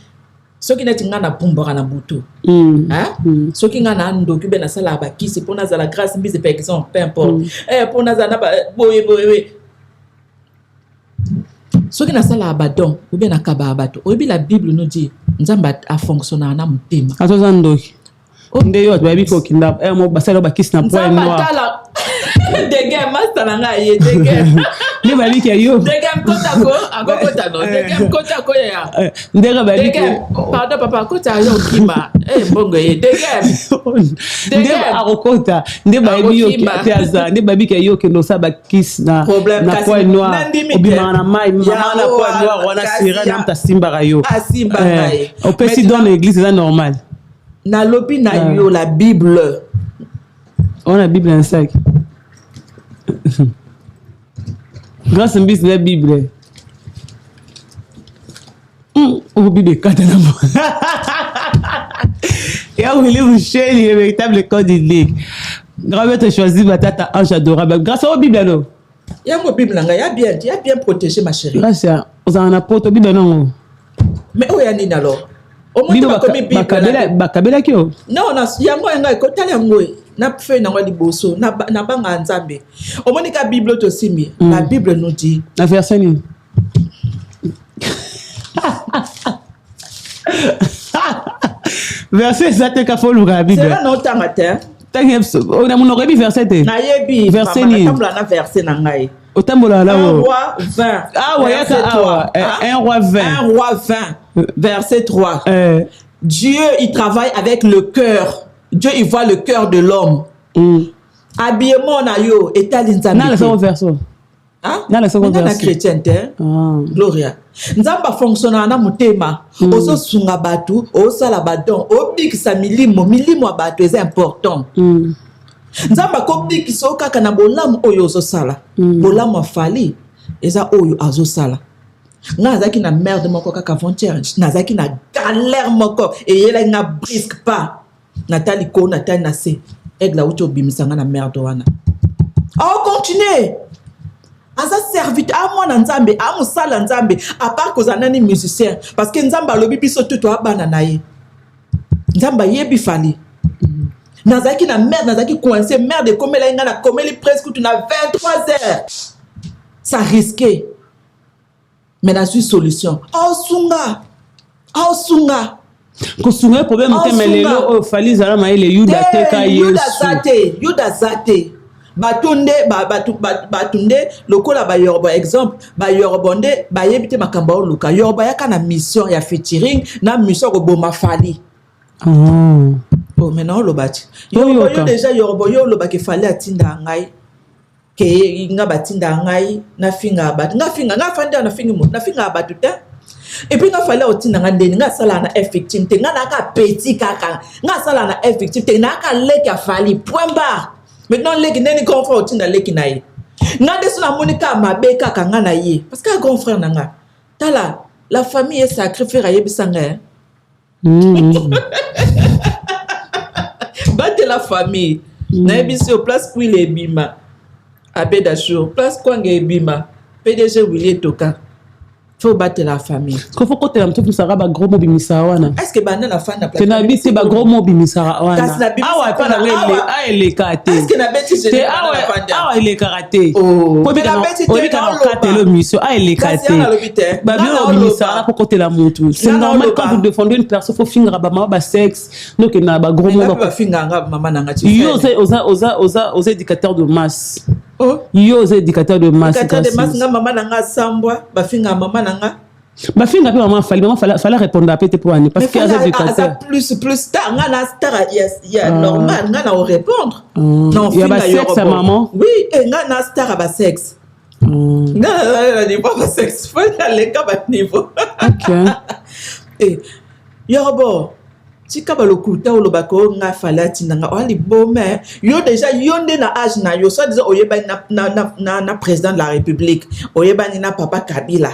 soki neti nga na pumbora na butu soki nga na ndoki be na sala ba kisi pona za la grâce mbise par exemple peu importe pona za na boye soki na sala ba don ou bien na kaba bato oyebi la Bible nous dit nzamba a fonctionner na mutima atoza ndoki ndeyo babi ko kinda mo basala ba kisi na point noir dege master na nga ye dege ni babi ke yo dege mkota ko akokota no dege mkota ko ya ndega babi ke pardon papa kota yo kima mbongo ye dege ndeba akokota ndeba babi yo ke aza ndeba babi ke yo ke no sa ba kisi na point noir obima na mai mama na point noir wana sira na mta simba rayo asimba ngai on peut si dans l'église c'est normal na lobi na yo la Bible on a Bible en sac grâce à la Bible on Bible quand on et on voulait vous chercher les véritables codes de ligue grand-mère te choisi batata ange adorable grâce à la Bible alors yango Bible nga ya bien protégé ma chérie grâce à aux en apôtre Bible non mais où ya nini alors au moins comme Bible bakabela kio non na yango nga ko tala yango na fait na wali boso na banga nzambe omoni ka Bible to simi la Bible nous dit la verset ni Verset ça te ka folu ka Bible. C'est là non tangata. On a mon aurait verset. Na yebi verset ni. ni. Tambola na verset na ngai. Otambola là. 1 roi 20. Ah ouais, un roi 20. 1 roi 20. Verset 3. Dieu il travaille avec le cœur. Dieu il voit le cœur de l'homme. Habillement na yo etalinzambi. Na le second verset. Hein? Na le second verset. Na chrétienté. Gloria. Nzamba fonctionne na mutema. Oso sunga batu, osala badon, obikisa milimo abatu est important. Nzamba ko bikisa okaka na bolamu oyo ozosala. Bolamu afali eza oyo azosala. Nga zaki na merde moko kaka frontière, nazaki na galère moko et yela nga brisque pas. Natali ko natali na se. Egla ucho bimisanga na merde wana. Oh continue. Aza serviteur à moi nzambe à musala nzambe à part que zanani musicien parce que nzamba lobi biso tout abana na ye nzamba yebi fali nazaki na merde nazaki coincé merde comme la ngana comme les presque tu na 23 heures ça risqué mais na suis solution oh sunga ko sunga problème te melelo fali zala ma ile yuda te ka yesu yuda zate batunde batunde lokola ba yorbo exemple ba yorbonde ba yebite makamba oluka yorbo yaka na mission ya featuring na mission ko boma fali oh maintenant lobati yorbo yo déjà yorbo yo lobaki fali atinda ngai ke nga batinda ngai na finga bat nga finga nga fanda na finga mo na finga batuta et puis nga fali otinda nga ndeni nga sala na effective te nga na ka petit kaka nga sala na effective te na ka leki fali point barre. Maintenant, les gens qui ont fait un peu de naïe. N'a de son monica ma beka kangana ye. Parce que grand frère nanga. Tala, la famille est sacrifiée à yebisanga. Battez la famille. Naibisi au place où il est bima. Abedachou, place quoi est bima. PDG Willy Toka. Faut battre la famille. Faut que tu aies un gros mot bimisawana. Est-ce que banana la fan n'a pas? Tu n'as pas un gros mot bimisawana. Ah ouais, pas il est karaté. Est-ce que na bêtise c'est ah il est karaté. Oh, mais la bêtise c'est dans karaté le monsieur. Ah il est karaté. Bah bien au bimisawana pour côté la moto. C'est normal quand vous défendez une personne faut finir ba sexe. Donc il na ba gros mot ba finir maman nanga tu. Yo aux éducateurs de masse. Oh, yo aux éducateurs de masse. Éducateurs de masse nga maman nanga sambwa ba finir maman nanga. Ma fille n'a pas vraiment fallait répondre à pété pour année parce qu'il y a des éducateurs. Plus tard, on a star, il y a normal, on a répondre. Non, il y a pas sexe à maman. Oui, et on a star à sexe. On a pas sexe, faut aller à niveau. OK. Et Yorobo, si kabalo kuta ou lobako nga falati nga oli bomé yo déjà yonde na âge na yo soit disant oyeba na président de la République, oyeba na papa Kabila.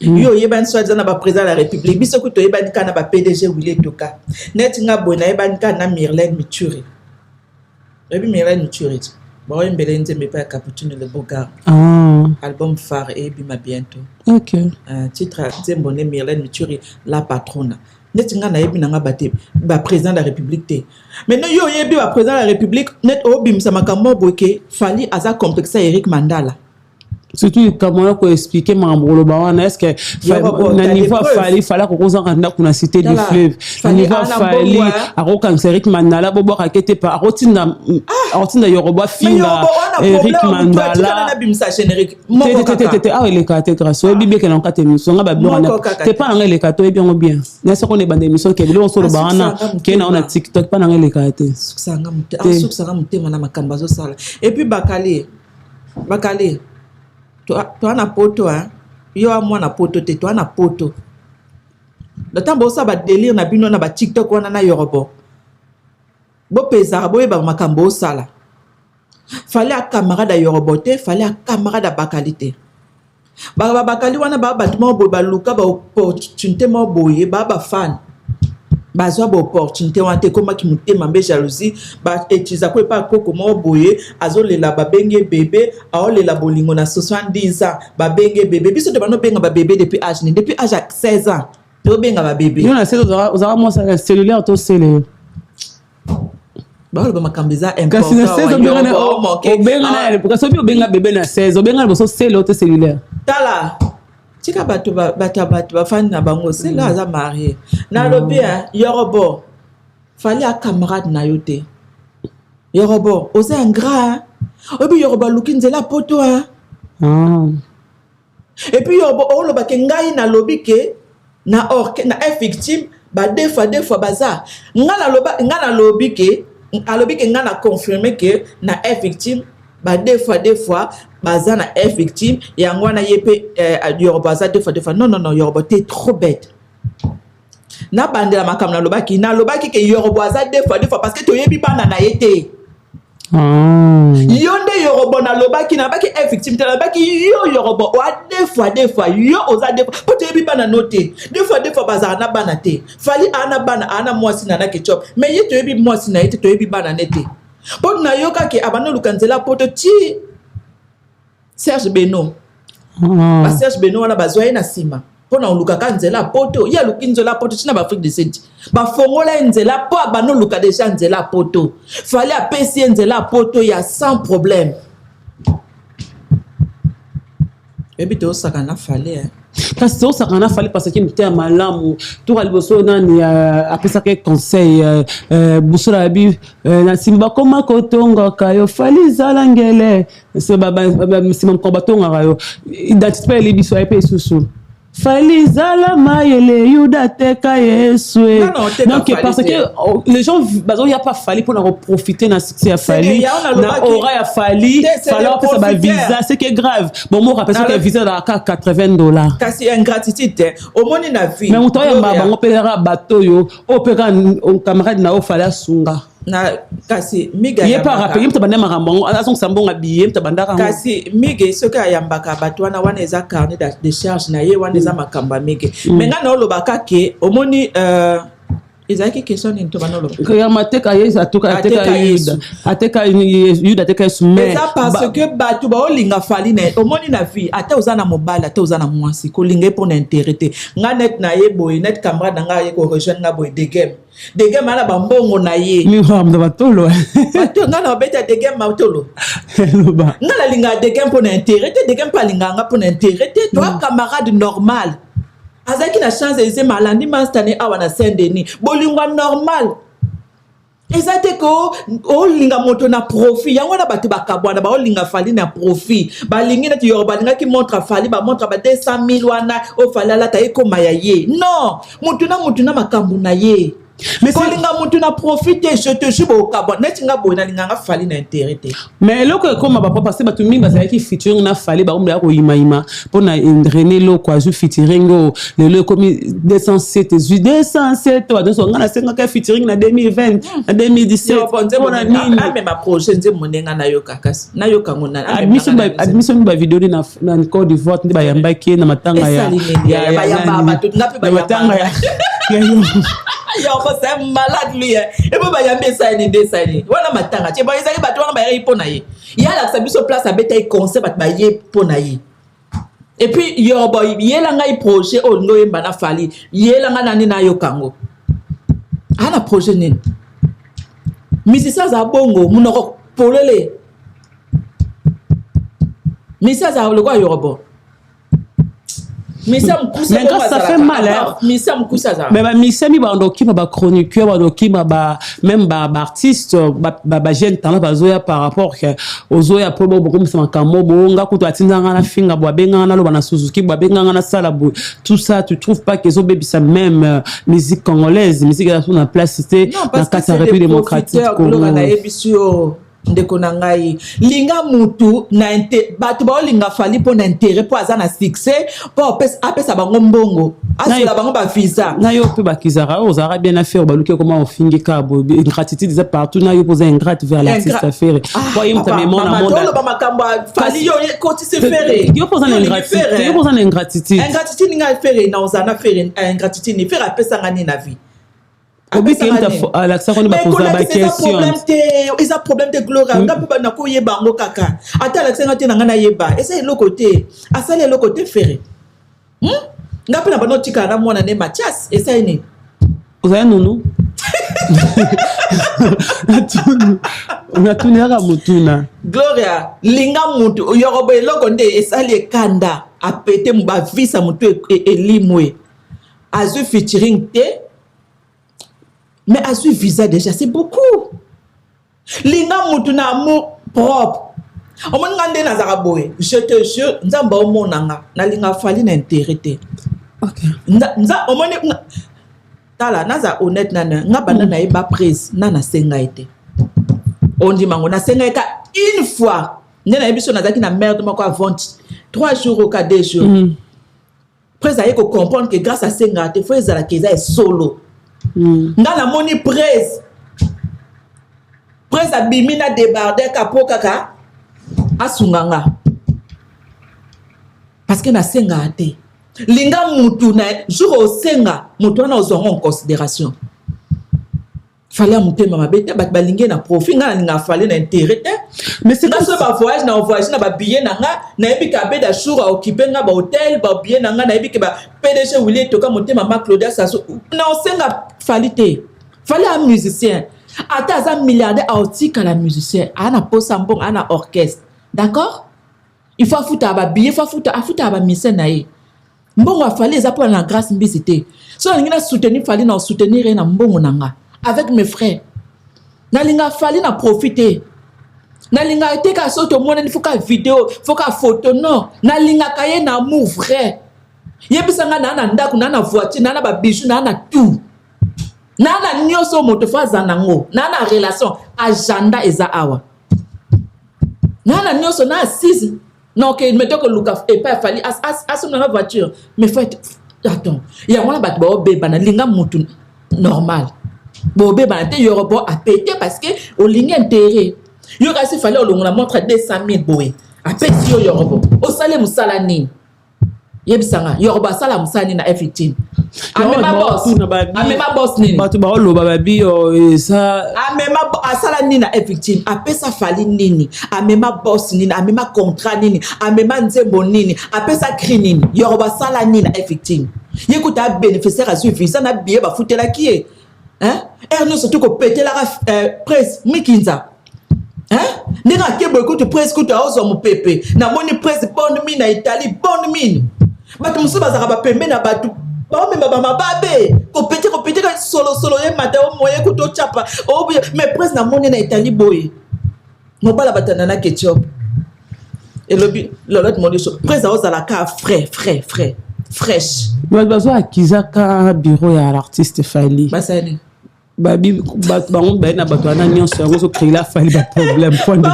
Yo yeban soit disant na président de la République biso ko to yeban kana ba PDG Willy Toka net nga bona yeban kana Myrlène Mituri ebi Myrlène Mituri ba yembele nzembe pa Capucine le Bogard album phare et bima bientôt. OK. Titre nzembone Myrlène Mituri la patronne net nga na yebi nga baté ba président de la République té maintenant yo yebi ba président de la République net obim sa makambo boké fali aza complexe Eric Mandala. Surtout comment on peut expliquer Mambolo Bawana est-ce que na niveau fallait qu'on rende qu'on cité du fleuve na niveau fallait à Rokan Eric Mandala bobo rakete pa rotinda Yoruba finga Eric Mandala ah il est caractère grâce au bibé que l'on carte émission nga bablo t'es pas dans les cartes bien n'est ce qu'on est bande émission que on solo Bawana qui na on a TikTok pas dans les cartes sanga mutema na makambazo sala et puis Bakali toi na poto hein yo a moi na poto te toi na poto le temps bo ça ba délire na bino na ba TikTok wana na Yoruba bo pesa bo ba makambo sala fallait à camarade Yoruba te fallait à camarade Bakali ba Bakali wana ba batuma bo ba luka ba opportunité mo boye ba fan bazwa ba opportunité wante koma ki mutema mbe jalousie ba etiza ko pa koko mo boye azolela ba benge bébé aolela bolingo na 70 ans ba benge bébé biso de bano benga ba bébé depuis âge 16 ans to benga ba bébé yo na 16 ans oza mo sa cellulaire to cellulaire ba lo ba makambiza important kasi na 16 benga na parce que so benga bébé na 16 benga bo so cellulaire to cellulaire tala tika bato bafani na bango c'est là aza marié na lobi yorobo fallait un camarade na yote yorobo oza ingrat obi yorobo luki nzela poto et puis yorobo oloba ke ngai na lobi ke na victime ba deux fois baza nga na lobi ke nga na confirmer que na victime ba deux fois baza na victime yango na yepe yorobo baza deux fois non yorobo t'es trop bête na bande la makam na lobaki ke yorobo baza deux fois parce que toyebi bana na yete yonde yorobo na lobaki na baki victime na baki yo yorobo wa deux fois yo oza deux fois po toyebi bana noté deux fois baza na bana te fali ana bana ana mwasi na ketchup mais ye toyebi mwasi na yete toyebi bana nete po na yoka ke abana lukanzela poto ti Serge Beno Serge Beno wana bazwa na sima pona oluka kanzela poto ya lukinzola poto tina ba Afrique du Sud ba fongola nzela po abano luka déjà nzela poto fallait apesi nzela poto ya sans problème ebito osakana fallait parce que ça kana fallait parce que m'était malamu tout aliboso nani après ça quel conseil busura bi na simba koma kotonga kayo fallait zalangele c'est baba simba kobatonga kayo identité les biso epé susu fallait zala mayele yuda teka yeswe donc parce que les gens il y a pas fallu pour en profiter na succès a fallu na aura a fallu falloir que ça ba visa c'est que grave bon moi rappelle que visa la $80 kasi ingratitude au moni na vie mais muto ya baba ngopelera bato yo opera camarade na o fallait sunga na kasi miga ya pas rappeler mtabanda marambo azong sambonga biye mtabanda kasi miga soka yambaka bato wana eza carnet de charge na ye wana eza makamba miga mais nga na olobaka ke omoni ezaki question into banolo ya mateka yesa ateka yuda ateka mais parce que bato ba olinga fali na omoni na vie ata uzana mobala ata uzana mwasi ko linga pour intérêt nga net na ye boy net camarade nga ye ko rejoindre nga boy de game ala bambongo na ye mi hamda batolo bato nga na beta de game matolo nga la linga de game pour intérêt de game pa linga nga pour intérêt toi camarade normal azaki na chance eze malandi mastane awa na Saint-Denis bolingwa normal ezate ko olinga moto na profit yango na bato bakabwana ba olinga fali na profit balingi na tiyo balinga ki montre fali ba montre ba 200,000 wana o falala ta ekoma ya ye non moto na makambu na ye mais kolinga moto na profiter je te jure au kabon netinga boina linga fali na intérêt mais loko comme ba papa c'est batu mingi bazaki featuring na fali ba umla ko ima pona René loko azu featuring le comme 207 wa donc ngana senga ka featuring na 2020 na 2017 pona nini même ma projet nze monenga na yoka kasi na yoka ngona admission ba vidéo na Côte d'Ivoire ndi ba yambaki na matanga ya ba yamba batu ngapi ba matanga ya yo c'est malade lui et ba yambe ça ni desani wana matanga che ba ezali batu wana ba yari pona ye ya la sabiso place abeta i concert bat ba ye pona ye et puis yo boy yela ngai projet o ngo yemba na fali yela nga nani na yo kango ana projet nini misisa za bongo munoko polele misisa za le kwa yorobo mais ça fait mal mais ça me couche ça mais misa mi ba ndoki ba chroniqueur ba ndoki ba même ba artiste ba jeune talent ba zoya par rapport que ozoya po bo comme ça makamo bo nga kuto atinza ngana finga bo benga na lo bana Suzuki bo benga ngana sala bo tout ça tu trouves pas que zo baby ça même musique congolaise musique à son place c'était dans la République démocratique Congo ndeko na ngai linga mutu na bato ba linga fali po na intérêt po azana succès po apesa bango mbongo asula bango ba visa na yo pe bakizara ozara bien affaire ba luke comment on fingi ka bo ingratitude ça partout na yo poser ingrate vers l'artiste affaire po yim ta mémoire na monde ba makambo fali yo ko ti se faire yo poser ingratitude ninga faire na ozana faire ingratitude ni faire apesa ngani na vie obi kenta Alexa koni ba poser ba question eza problème de gloire ngapi ba nako yeba ngo kaka ata Alexa ngati na ngana yeba esa le côté asale le côté ferré ngapi na bano tika na mwana ne Mathias esa ni oza nunu On a tourné à Mutuna. Gloria, linga mutu, yorobo eloko nde esali kanda, a pété mba visa mutu et limwe. Azu featuring te, mais azu visa déjà, c'est beaucoup. Linga mutu na amour propre. Omon ngande na zaraboe, je te jure, nzamba omonanga, na linga fali na intérêt te. Ok. Nza omoni tala naza honnête nana, nga bana na eba prise, nana senga été. On dit mango na senga eka une fois. Nena ebiso nazaki na merde moko avant 3 jours ou 4 jours. Presse aye ko comprendre que grâce à senga te faut ezala keza est solo. Nga na moni presse. Presse abimina débarder kapoka ka asunganga. Parce que na senga te. Linga mutu na jour au senga mutu na ozongo en considération. Fallait monter ma bête bat balingé na profit nga na fallait na intérêt mais c'est dans ce voyage na ba billet na nga na ebi ka be da jour à occuper nga ba hôtel ba billet na nga na ebi ke ba PDG Willy to ka monter mama Claudia Sasso na osenga fallait un musicien ata za milliardaire artiste à la musicien ana posa mbong ana orchestre d'accord il faut foutre ba billet faut foutre ba mission na ye mbongo fallait za pour la grâce mbisité so ngina soutenir fallait na soutenir na mbongo nanga avec mes frères. Nalinga fali na profiter. Nalinga été ka soto mona il faut ka vidéo, faut ka photo non. Nalinga kaye na amour vrai. Yebisanga na ndako na voiture na ba bijoux na tout. Na nyoso moto faza nango. Na relation agenda eza awa. Na nyoso na assise. Non que mettons que Lucas et pas fali as na voiture. Mais faut attends. Il y a ba beba na linga mutu normal. Bobé banate yorobo a pété parce que au ligne intérêt yora si fallait on la montre 200 000 boé a pété yorobo au salé musalani yebisanga yorobo sala musani na F15 amema boss nini batu ba oloba babi ça amema asala nini na F15 apesa fali nini amema boss nini amema contrat nini amema nzembo nini apesa cri nini yorobo sala nini na F15 yekuta bénéficiaire a suivi ça na billet ba foutela qui est hein nous surtout que péter la presse mikinza hein nena kebo ko te presse ko ta ozo mo pepe na moni presse bonne mine na Italie bonne mine batu musuba za ba pembe na batu ba memba ba mababe ko péter solo ye mata o moye ko to chapa o mais presse na moni na Italie boy no bala batana na ketchup et l'autre moni presse ozo la ka fraîche bazo akizaka bureau ya l'artiste Fally basani babi bango ba na bato ana nyonso yango so créer la Fally ba problème point de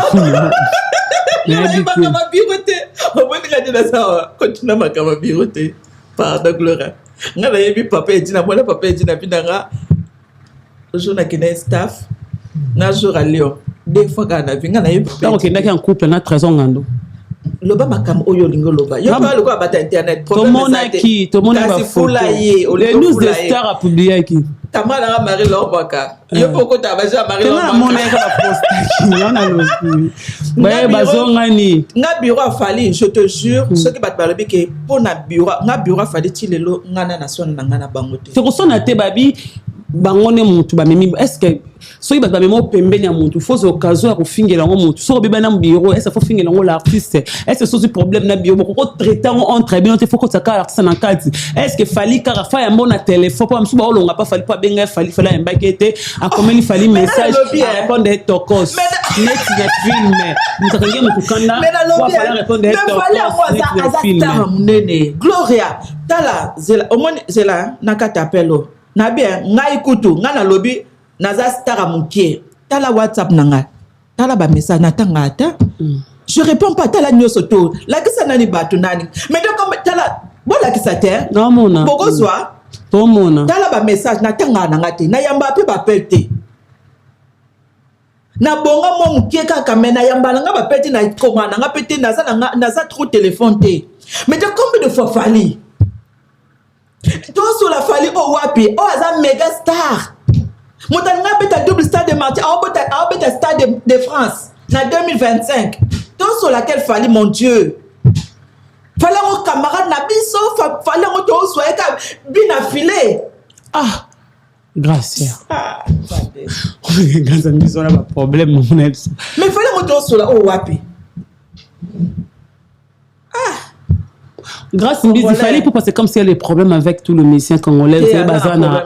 vue ma biroté on va dire de ça continue ma biroté pardon Gloria ngala yebi papa edina mwana papa edina bidanga jour na kina staff na jour à Lyon deux fois kana vinga na yebi donc ndaki en couple na 13 ans ngando loba makam oyo lingo loba yo ba loko bata internet tomona ba fulaye les news de star a publié qui tamala Marie Lorbaka yo poko ta baja Marie Lorbaka mona ka poster on a le ba bazonga ni nga bureau a Fally je te jure ce qui bat balobi ke pona bureau nga bureau a Fally tilelo ngana na son na ngana bangote c'est ko sona te babi bangone mutu ba memi est-ce que soki bato bamema opembeni ya mutu faut occasion ya kofingela yango mutu soki obeba na bureau est-ce faut fingela yango l'artiste est-ce soki problème na bureau boko traiter yango entre bien te faut kotaka artiste na kati est-ce que Fally kaka fa yango na téléphone po msuba olonga pa Fally po abenga Fally fala yambaki ete akomeli Fally message a répondre tokos net na film mutakange mutu kanda po Fally répondre tokos net film nene Gloria tala zela omoni zela nakata appelo na bien ngai kutu ngana lobi naza star amukie tala WhatsApp nanga tala ba message natanga ata je réponds pas tala nyoso to la kisa nani batu nani mais donc comme tala voilà qui ça terre non mona bokozwa to mona tala ba message natanga nanga te na yamba pe ba pete na bonga mo mukie kaka mena yamba nga ba pete na komana nga pete naza trop téléphone te mais donc combien de fois Fally toi sur la Fally o wapi o aza méga star Moutanga beta double star de Martin, a beta star de France, en 2025. Tout sur laquelle Fally, mon Dieu. Fallait mon camarade Nabiso, fallait mon tour soit bien affilé. Ah, Gracias. Ah, Grâce à nous, on a un problème, mon ex. mais il fallait retourner sur la wapi. Grâce à nous, il fallait pour passer comme s'il y a des problèmes avec tout le musicien congolais. C'est bazana.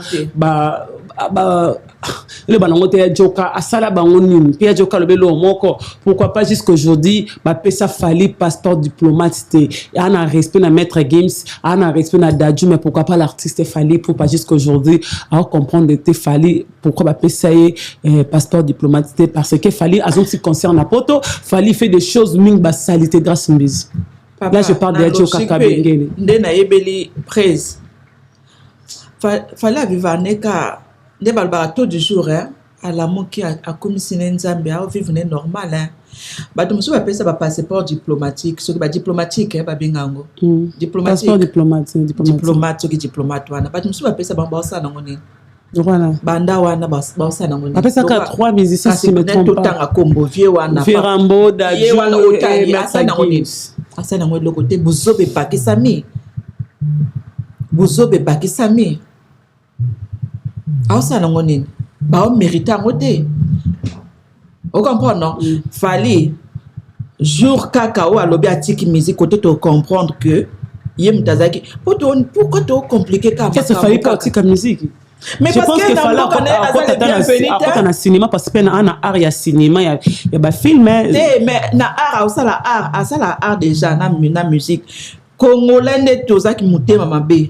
Le banangote ya joka asala bangonim puis ya joka le belo moko pourquoi pas jusqu'aujourd'hui ba pesa fali passeport diplomatique et on a respect na maître Games on a respect na Dadju mais pourquoi pas l'artiste fali pour pas jusqu'aujourd'hui à comprendre que fali pourquoi ba pesa passeport diplomatique parce que fali azon si concerne na poto fali fait des choses ming ba salité grâce mbizi là je parle de joka kabengele ndena yebeli presse fallait vivre neka des balbarato du jour hein à la moki a commissionné nzambe a vivre normal hein ba to musu ba pesa ba passeport diplomatique ce que ba diplomatique hein ba bingango diplomatique passeport diplomatique diplomate wana ba to musu ba pesa ba ba sana ngoni voilà banda wana ba sa na ngoni après ça ka 3 musiciens si me trompe pas tanga kombo vie wana Firambo Dadju wana otali asana ngoni asana ngoni le côté buzobe pakisami awusana ngonini ba o mériter ngote o comprendre non fallait jour kaka o alobi atiki musique côté to comprendre que yem tazaki pourquoi to compliqué ka qu'est-ce fallait pas atiki musique mais je pense que fallait à na cinéma parce que na art ya cinéma ya ba film mais na art awusala art déjà na musique congolais ne tozaki mutema mabe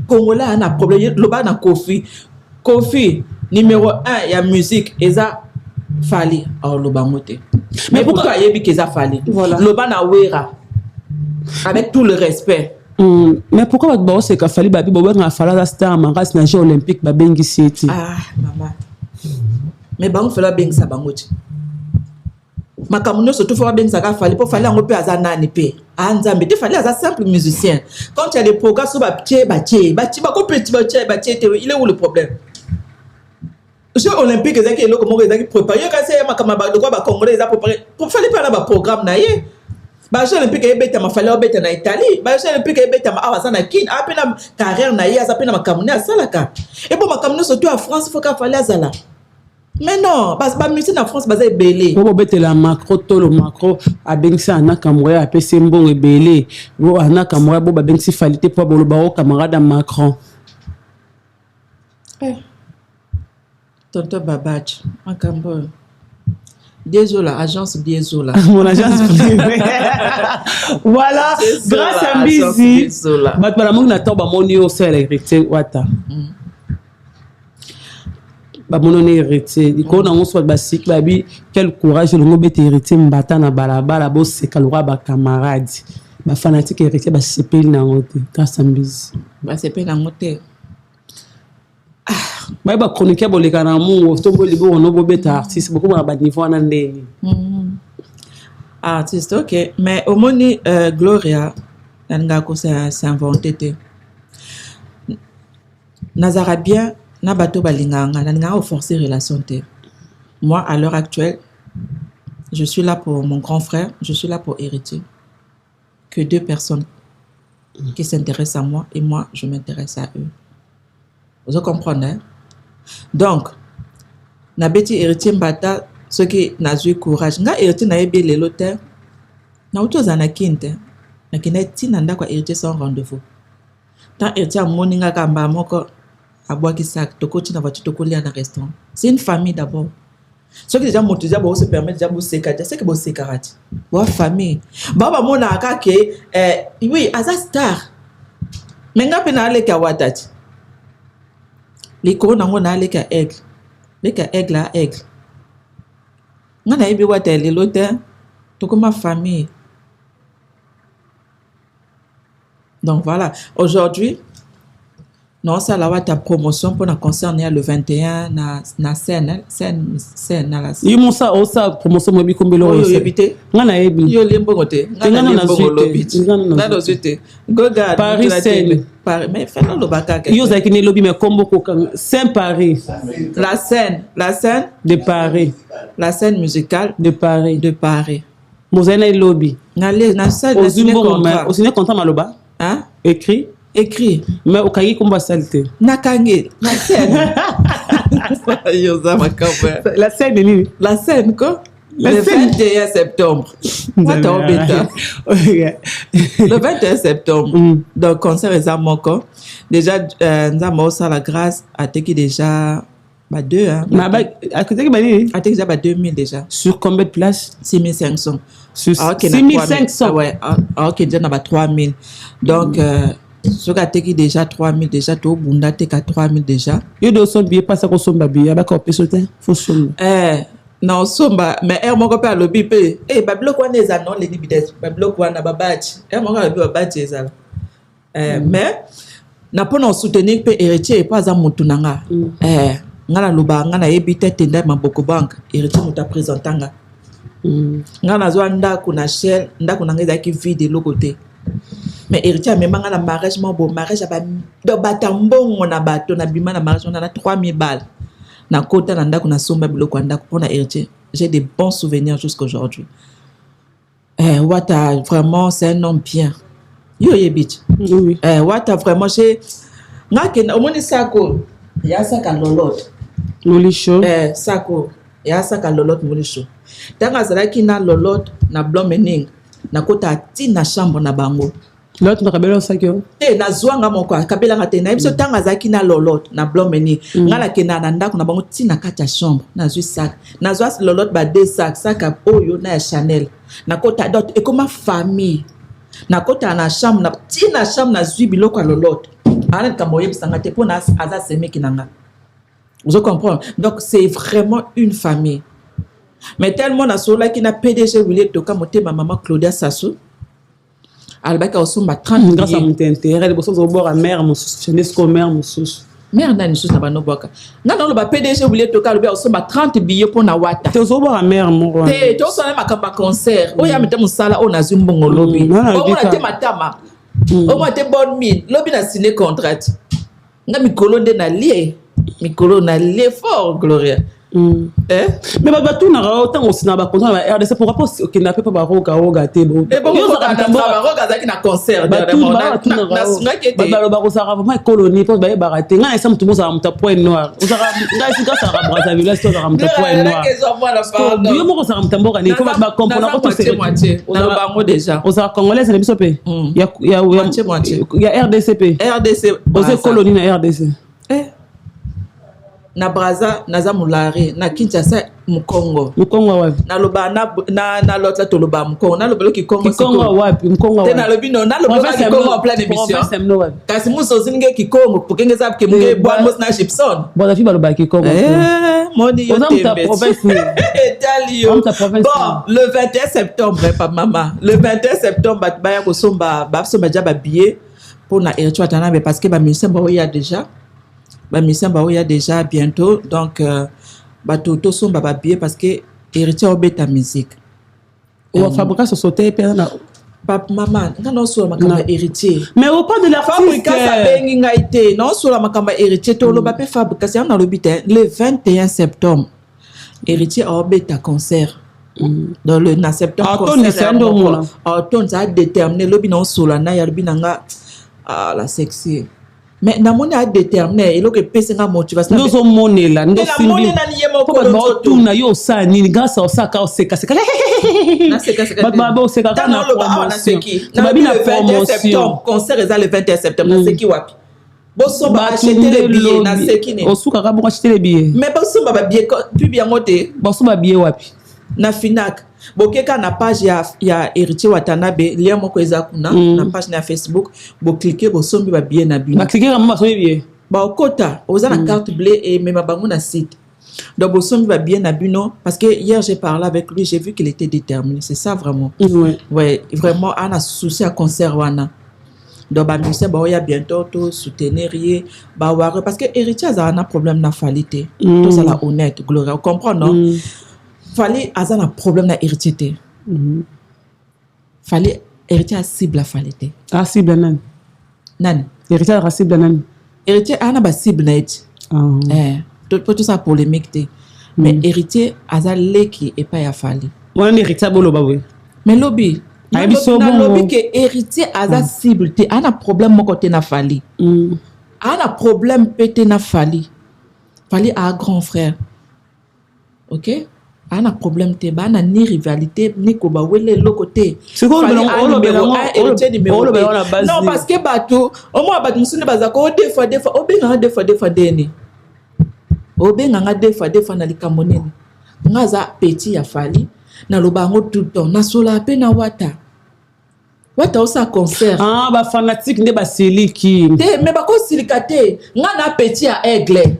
congolais a un problème loba na Kofi numéro 1 ya musique eza fali or loba moté mais pourquoi yebi keza fali loba na wera avec tout le respect mais pourquoi ba c'est ka fali babi boba na fala star mangas na jeux olympique ba bengi seti maman mais ba on fait la bengi sa bangoti makamuno surtout faut bengi sa ka fali pour fali ngo pe azana ni pe nzambe te fali aza simple musicien quand il y a des programmes sur ba tie ba ko petit ba tie il est où le problème Jeux olympiques ezaki eloko moko ezaki préparé kasi ya makamaba de quoi ba congolais eza préparé pour fallait pas na ba programme na ye ba jeux olympiques ebeta ma fallait obeta na Italie ba jeux olympiques ebeta ma awa sana kin apena carrière na ye asa pena makamune asalaka et bon makamune surtout en France faut ka fallait azala mais non parce ba musique na France baza ebele bo beta la macro to le macro abengisa anaka moya apese mbongo ebele bo anaka moya bo ba bengisi fallait pour bo ba camarade Macron Tonton Babach, en Cambodge. Désolé, agence Désolé. Mon agence privée. Voilà, grâce à Mbizi. Batbala mon na toba mon yo c'est hérité wata. Ba mon hérité, iko na on soit basique babi quel courage le ngobete hérité mbata na balabala bo se kalwa ba camarade. Ba fanatique hérité ba sepel na ngote grâce à Mbizi. Ba sepel na ngote. Ba chronique boleka na mungo tombo libo no bobeta artiste beaucoup ba niveau na ndeni artiste ok mais au moni Gloria nanga ko s'inventer nazara bien na bato balinganga nanga au forcer relation te moi à l'heure actuelle je suis là pour mon grand frère je suis là pour hériter que deux personnes qui s'intéressent à moi et moi je m'intéresse à eux vous comprenez hein? Donc, na beti héritier mbata ce qui n'a eu courage nga héritier na yebe le loter na auto za na kinte na kineti na ndako héritier sans rendez-vous tant héritier moninga kamba moko abwaki sac tokoti na voiture tokolia na restaurant c'est une famille d'abord ce qui déjà motivé bo se permettre déjà bo sekata c'est que bo sekarati bo famille baba mona akake oui aza star menga pena ale ka watati les corona on a les cas aigle à aigle on a eu what les l'auteur tout comme ma famille donc voilà aujourd'hui non ça là ta promotion pour la concerner le 21 na scène na la scène yo ça osa promotion mo bi kombelo yo habité ngana yebi yo lembo ngote ngana lembo lobby na zote go gard Paris scène Paris mais fait le bakaka yo za kini lobby mais kombo ko Saint Paris la scène de Paris la scène musicale de Paris Mozena lobby na salle au ciné content maloba hein écrit écrit mais au cahier comme saleté nakange na scène la scène est nulle la scène quoi la le scène 21 septembre le 21 septembre donc concert eza moko déjà nzambe osala grâce ateki déjà ba 2 hein ateki déjà ba 2000 déjà sur combien de places 6500 sur 6500 ouais OK déjà na ba 3000 donc soki ateki déjà 3000 déjà tobunda teka 3000 déjà yo de osomba billet pasa kosomba billet abaka opeso te fo somba na osomba mais moko mpe alobi mpe babiloko wana eza non leni bides babiloko wana babaji moko alobi babaji ezala mais na mpona osoutenir mpe héritier epo aza motu na nga nga naloba nga nayebi te tenda maboko banke héritier moto apresentanga nga nazwa ndako na shell ndako na nga ezalaki vide eloko te mais héritier amemanga na mariage moko bo mariage bata mbongo na bato na bima na mariage wana na 3000 balles na kota na ndako na somba biloko ya ndako mpona héritier j'ai des bons souvenirs jusqu'aujourd'hui Wata vraiment c'est un homme bien yo yebit Wata vraiment j'ai ngakena omoni sako ya saka lolote molisho sako ya saka lolote molisho tanga azalaki na lolote na blomening na kota tina chambre na bango l'autre na kabela sakyo na zwanga moko kabela ngate na biso tanga azalaki na lolote na blomening ngala kena na ndako na bango tina kata chambre na zwi sac na zwa lolote ba 2 sac oyo na ya Chanel na kota dot et comme famille na kota na chambre na tina chambre na zwi biloko ya lolote ana kamoye bisanga te pona aza semeki nanga je comprends donc c'est vraiment une famille mais tellement na sola qui na PDG William Toka motema maman Claudia Sassou albaka osomba 30 grâce à mon intérêt les bossos au bord à mère mon chenesco mère mon sous mère nani sous na banoboka ngana lo ba PDG William Toka albaka osomba 30 billets pour na wata te au bord à mère mon roi te to sona makamba concert oya meta musala o na zumbongo lobi o mona te matama o mona te bonne mine lobi na signé contrat nga mikolo nde na lie mikolo na lie fort Gloria mais bato na autant aussi na ba contrat ba RDC pourquoi pas kidnapper pas ba roga te bo yo za na roga zaki na concert dernièrement na sunga kete ba ko sara vraiment colonie pour ba baraté nga esa mutu moza muta point noir osara nga esi ka sara Brazzaville esi ka muta point noir yo moko sara mutamboka ni ko ba comprendre ko to c'est na bango déjà osara congolaise na biso pe ya RDC ose colonie na RDC na Brazza naza mulare na Kinshasa Mukongo wapi na loba na lotla to loba Mukongo na loba ki Kongo wapi Mukongo wapi tena lobi no na loba ki Kongo en pleine émission kasi muso zinge ki Kongo pokenge za ke munge bwa mos na Gibson bon fi baloba ki Kongo moni yo tembe bon le 21 septembre papa maman le 21 septembre baya ko somba jaba billet pour na héritier atanabe parce que ba musicien ba oya déjà ba musicien ba oya déjà bientôt donc bato somba ba billet parce que héritier obeta musique ou fabrica société pe na papa maman ngana so makamba héritier mais au pas de la fabrica sa bengi ngaité non so la makamba héritier to lo ba pe fabrica c'est na lobité le 21 septembre héritier obeta concert dans le na septembre concert automne ça a déterminé lobi na so la na ya lobi nanga la sexy mais na moni a déterminé et loke pese nga motivation ndo so monela ndo simbi na niye moko ba tuna yo sa nini grâce au saka oseka na seka ba ba oseka kana promotion na bi na promotion concert eza le 21 septembre na seki wapi boso ba acheter les billets na seki ne osuka ka bo acheter les billets mais boso ba billet puis bien moté boso ba billet wapi na Finac bokeka na page ya héritier Watanabe lien moko eza kuna na page na Facebook bo cliquer bo sombi ba billet na bino ba cliquer comme sombi billet ba okota oza na carte bleue et même bango na site donc bo sombi ba billet na bino parce que hier j'ai parlé avec lui j'ai vu qu'il était déterminé c'est ça vraiment ouais vraiment ana souci à concert wana donc ba musicien ba oya bientôt to soutenir ye ba ware parce que héritier a un problème na qualité tout ça la honnête Gloria comprendre non fallait avoir un problème na héritier fallait héritier à cible la qualité cible nan héritier à cible nan héritier ana ba cible net tout ça polémique mais héritier azal leki et pas ya fali on héritier bolo ba oui mais lobby nalobi ke héritier aza cible te ana problème moko te na Fally ana problème pété na Fally a grand frère ok ana problème te bana ni rivalité ni ko ba wele lokote non parce que bato au moins bato musune bazako des fois obenga des fois deni obenga des fois na likambo nini ngaza petit ya Fally na lobango tout le temps na sola pe na wata osa concert ba fanatique nde ba siliki te mais ba ko silika te nga na petit ya aigle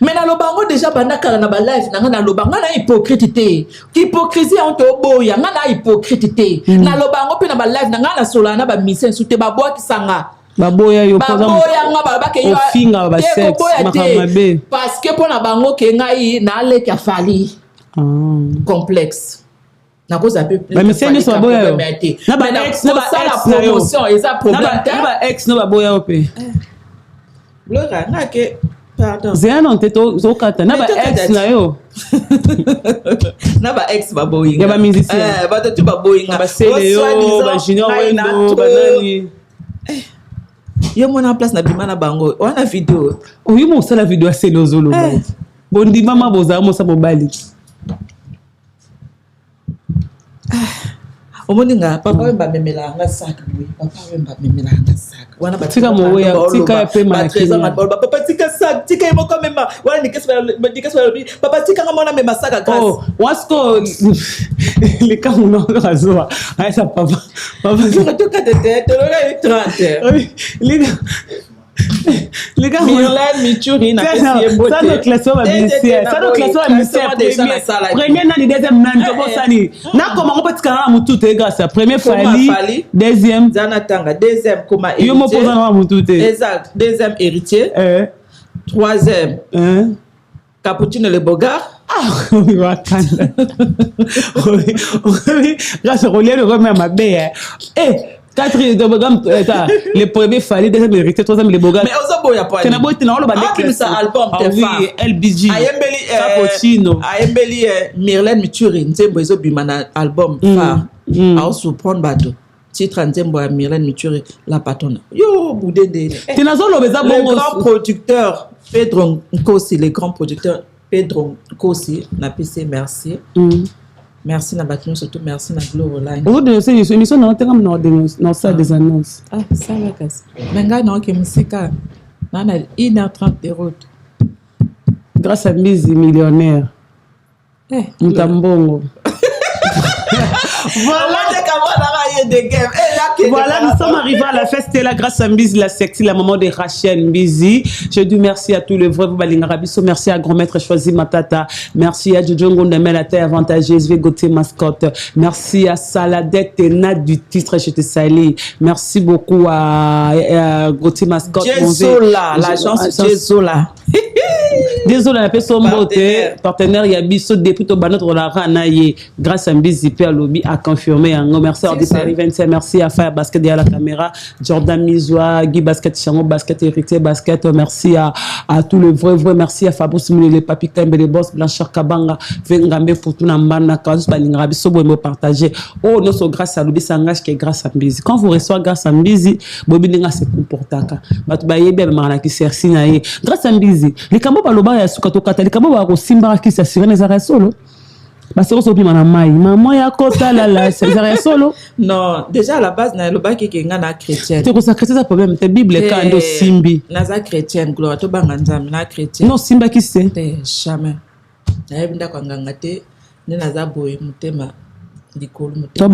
mais na lobango déjà bandaka na ba live na lobango na hypocrite te hypocrisie on to boya nga na hypocrite te na lobango pe na ba live na sola na ba mission soute ba boa kisanga baboya yo baboya nga ba ke yo finga ba sex makamabe parce que pona bango ke ngai na leki ya Fally complexe na cause peu plus mais c'est so baboya yo na ba ex na la promotion eza problème na ba ex no baboya yo pe Gloria na ke pardon zéa non te to kata na ba ex na yo na ba ex baboyinga ya ba musicien ba to baboyinga ba sele yo ba junior wendo ba nani yo mona place na bima na bango wana vidéo oyi mo sala vidéo sele ozolo bondi mama boza mo sa mobali omoninga papa wemba memela nga sac boy papa wemba memela nga sac wana batika mo ya tika pe makina papa tika sac tika mo comme mema wana nikeswa papa tika nga mona mema sac grâce oh wasko les kamuno razoa ay sa papa to katete to le 30 les gars Myrlène Michuri na pesi ça notre classement va ministère ça notre classement va ministère premier nani deuxième nani to bosani na comment on peut tikana mutu te grâce à premier Fally deuxième Zana Tanga deuxième comment héritier yo mo posa na mutu te exact deuxième héritier troisième Cappuccino le Bogart oui wakanda oui grâce au relais le remet ma belle quatrième le premier Fally deuxième héritier troisième le Bogart mais ozo boya point tena boy tena olo ba sa album te fa oui LBG Cappuccino ayembeli Myrlène Michuri nzembo ezo bima na album fa au surprendre bato titre nzembo ya Myrlène Michuri la patronne yo budende tena zo lobeza bongo le grand producteur Pedro Nkosi le grand producteur Pedro Nkosi na PC merci merci na batinu surtout merci na Gloire Online au de ces émissions na tenga na ça des annonces ça va casse menga na ke musika na 1h30 de route grâce à Mizi millionnaire Mutambongo voilà, nous sommes arrivés à la fête. C'était la grâce à Mbizi, la sexy, la maman de Rachel Mbizi. Je dis merci à tous les vrais Balingarabiso. Merci à grand-maître Choisi Matata. Merci à Jojo Ngondemel, la terre avantageuse, Végoté Mascotte. Merci à Saladette Tena du titre Je te salue. Merci beaucoup à Gauthier Mascotte. Jezola, l'agence Jezola. Désolé, on appelle son beauté. Partenaire Yabiso, depuis au banot, on a ranaye. Grâce à Mbizi, Père Lobby a confirmé. Merci à Ordi Paris 25. Merci à Fire Basket derrière la caméra. Jordan Mizoua, Guy Basket, Chango Basket, Héritier Basket. Merci à tous les vrais. Merci à Fabrice Moulé, les Papi Kambe, les boss, Blanchard Kabanga, Vengambe pour tout Nambana, Kazus Balingrabi, Sobo et partager. Oh, non, c'est grâce à Lobby Sangage qui est grâce à Mbizi. Quand vous recevez grâce à Mbizi, Bobi Linga se comporte. Batubaye bien, Maraki Sersi Naye. Grâce à Mbizi, les Kambo Baloba ya Sukato Kata, les Kambo Baro Simba qui s'assure les arrêts solo. Parce que sopi manamai maman ya kota la c'est rien solo non déjà à la base na loba ki kenga na chrétienne tu ko chrétien ça problème te bible ka ndo simbi na za chrétienne gloire to banga nzambe na chrétien non simba qui c'est jamais na yebinda kwa nganga te ne na za boye mutema dikolo mutema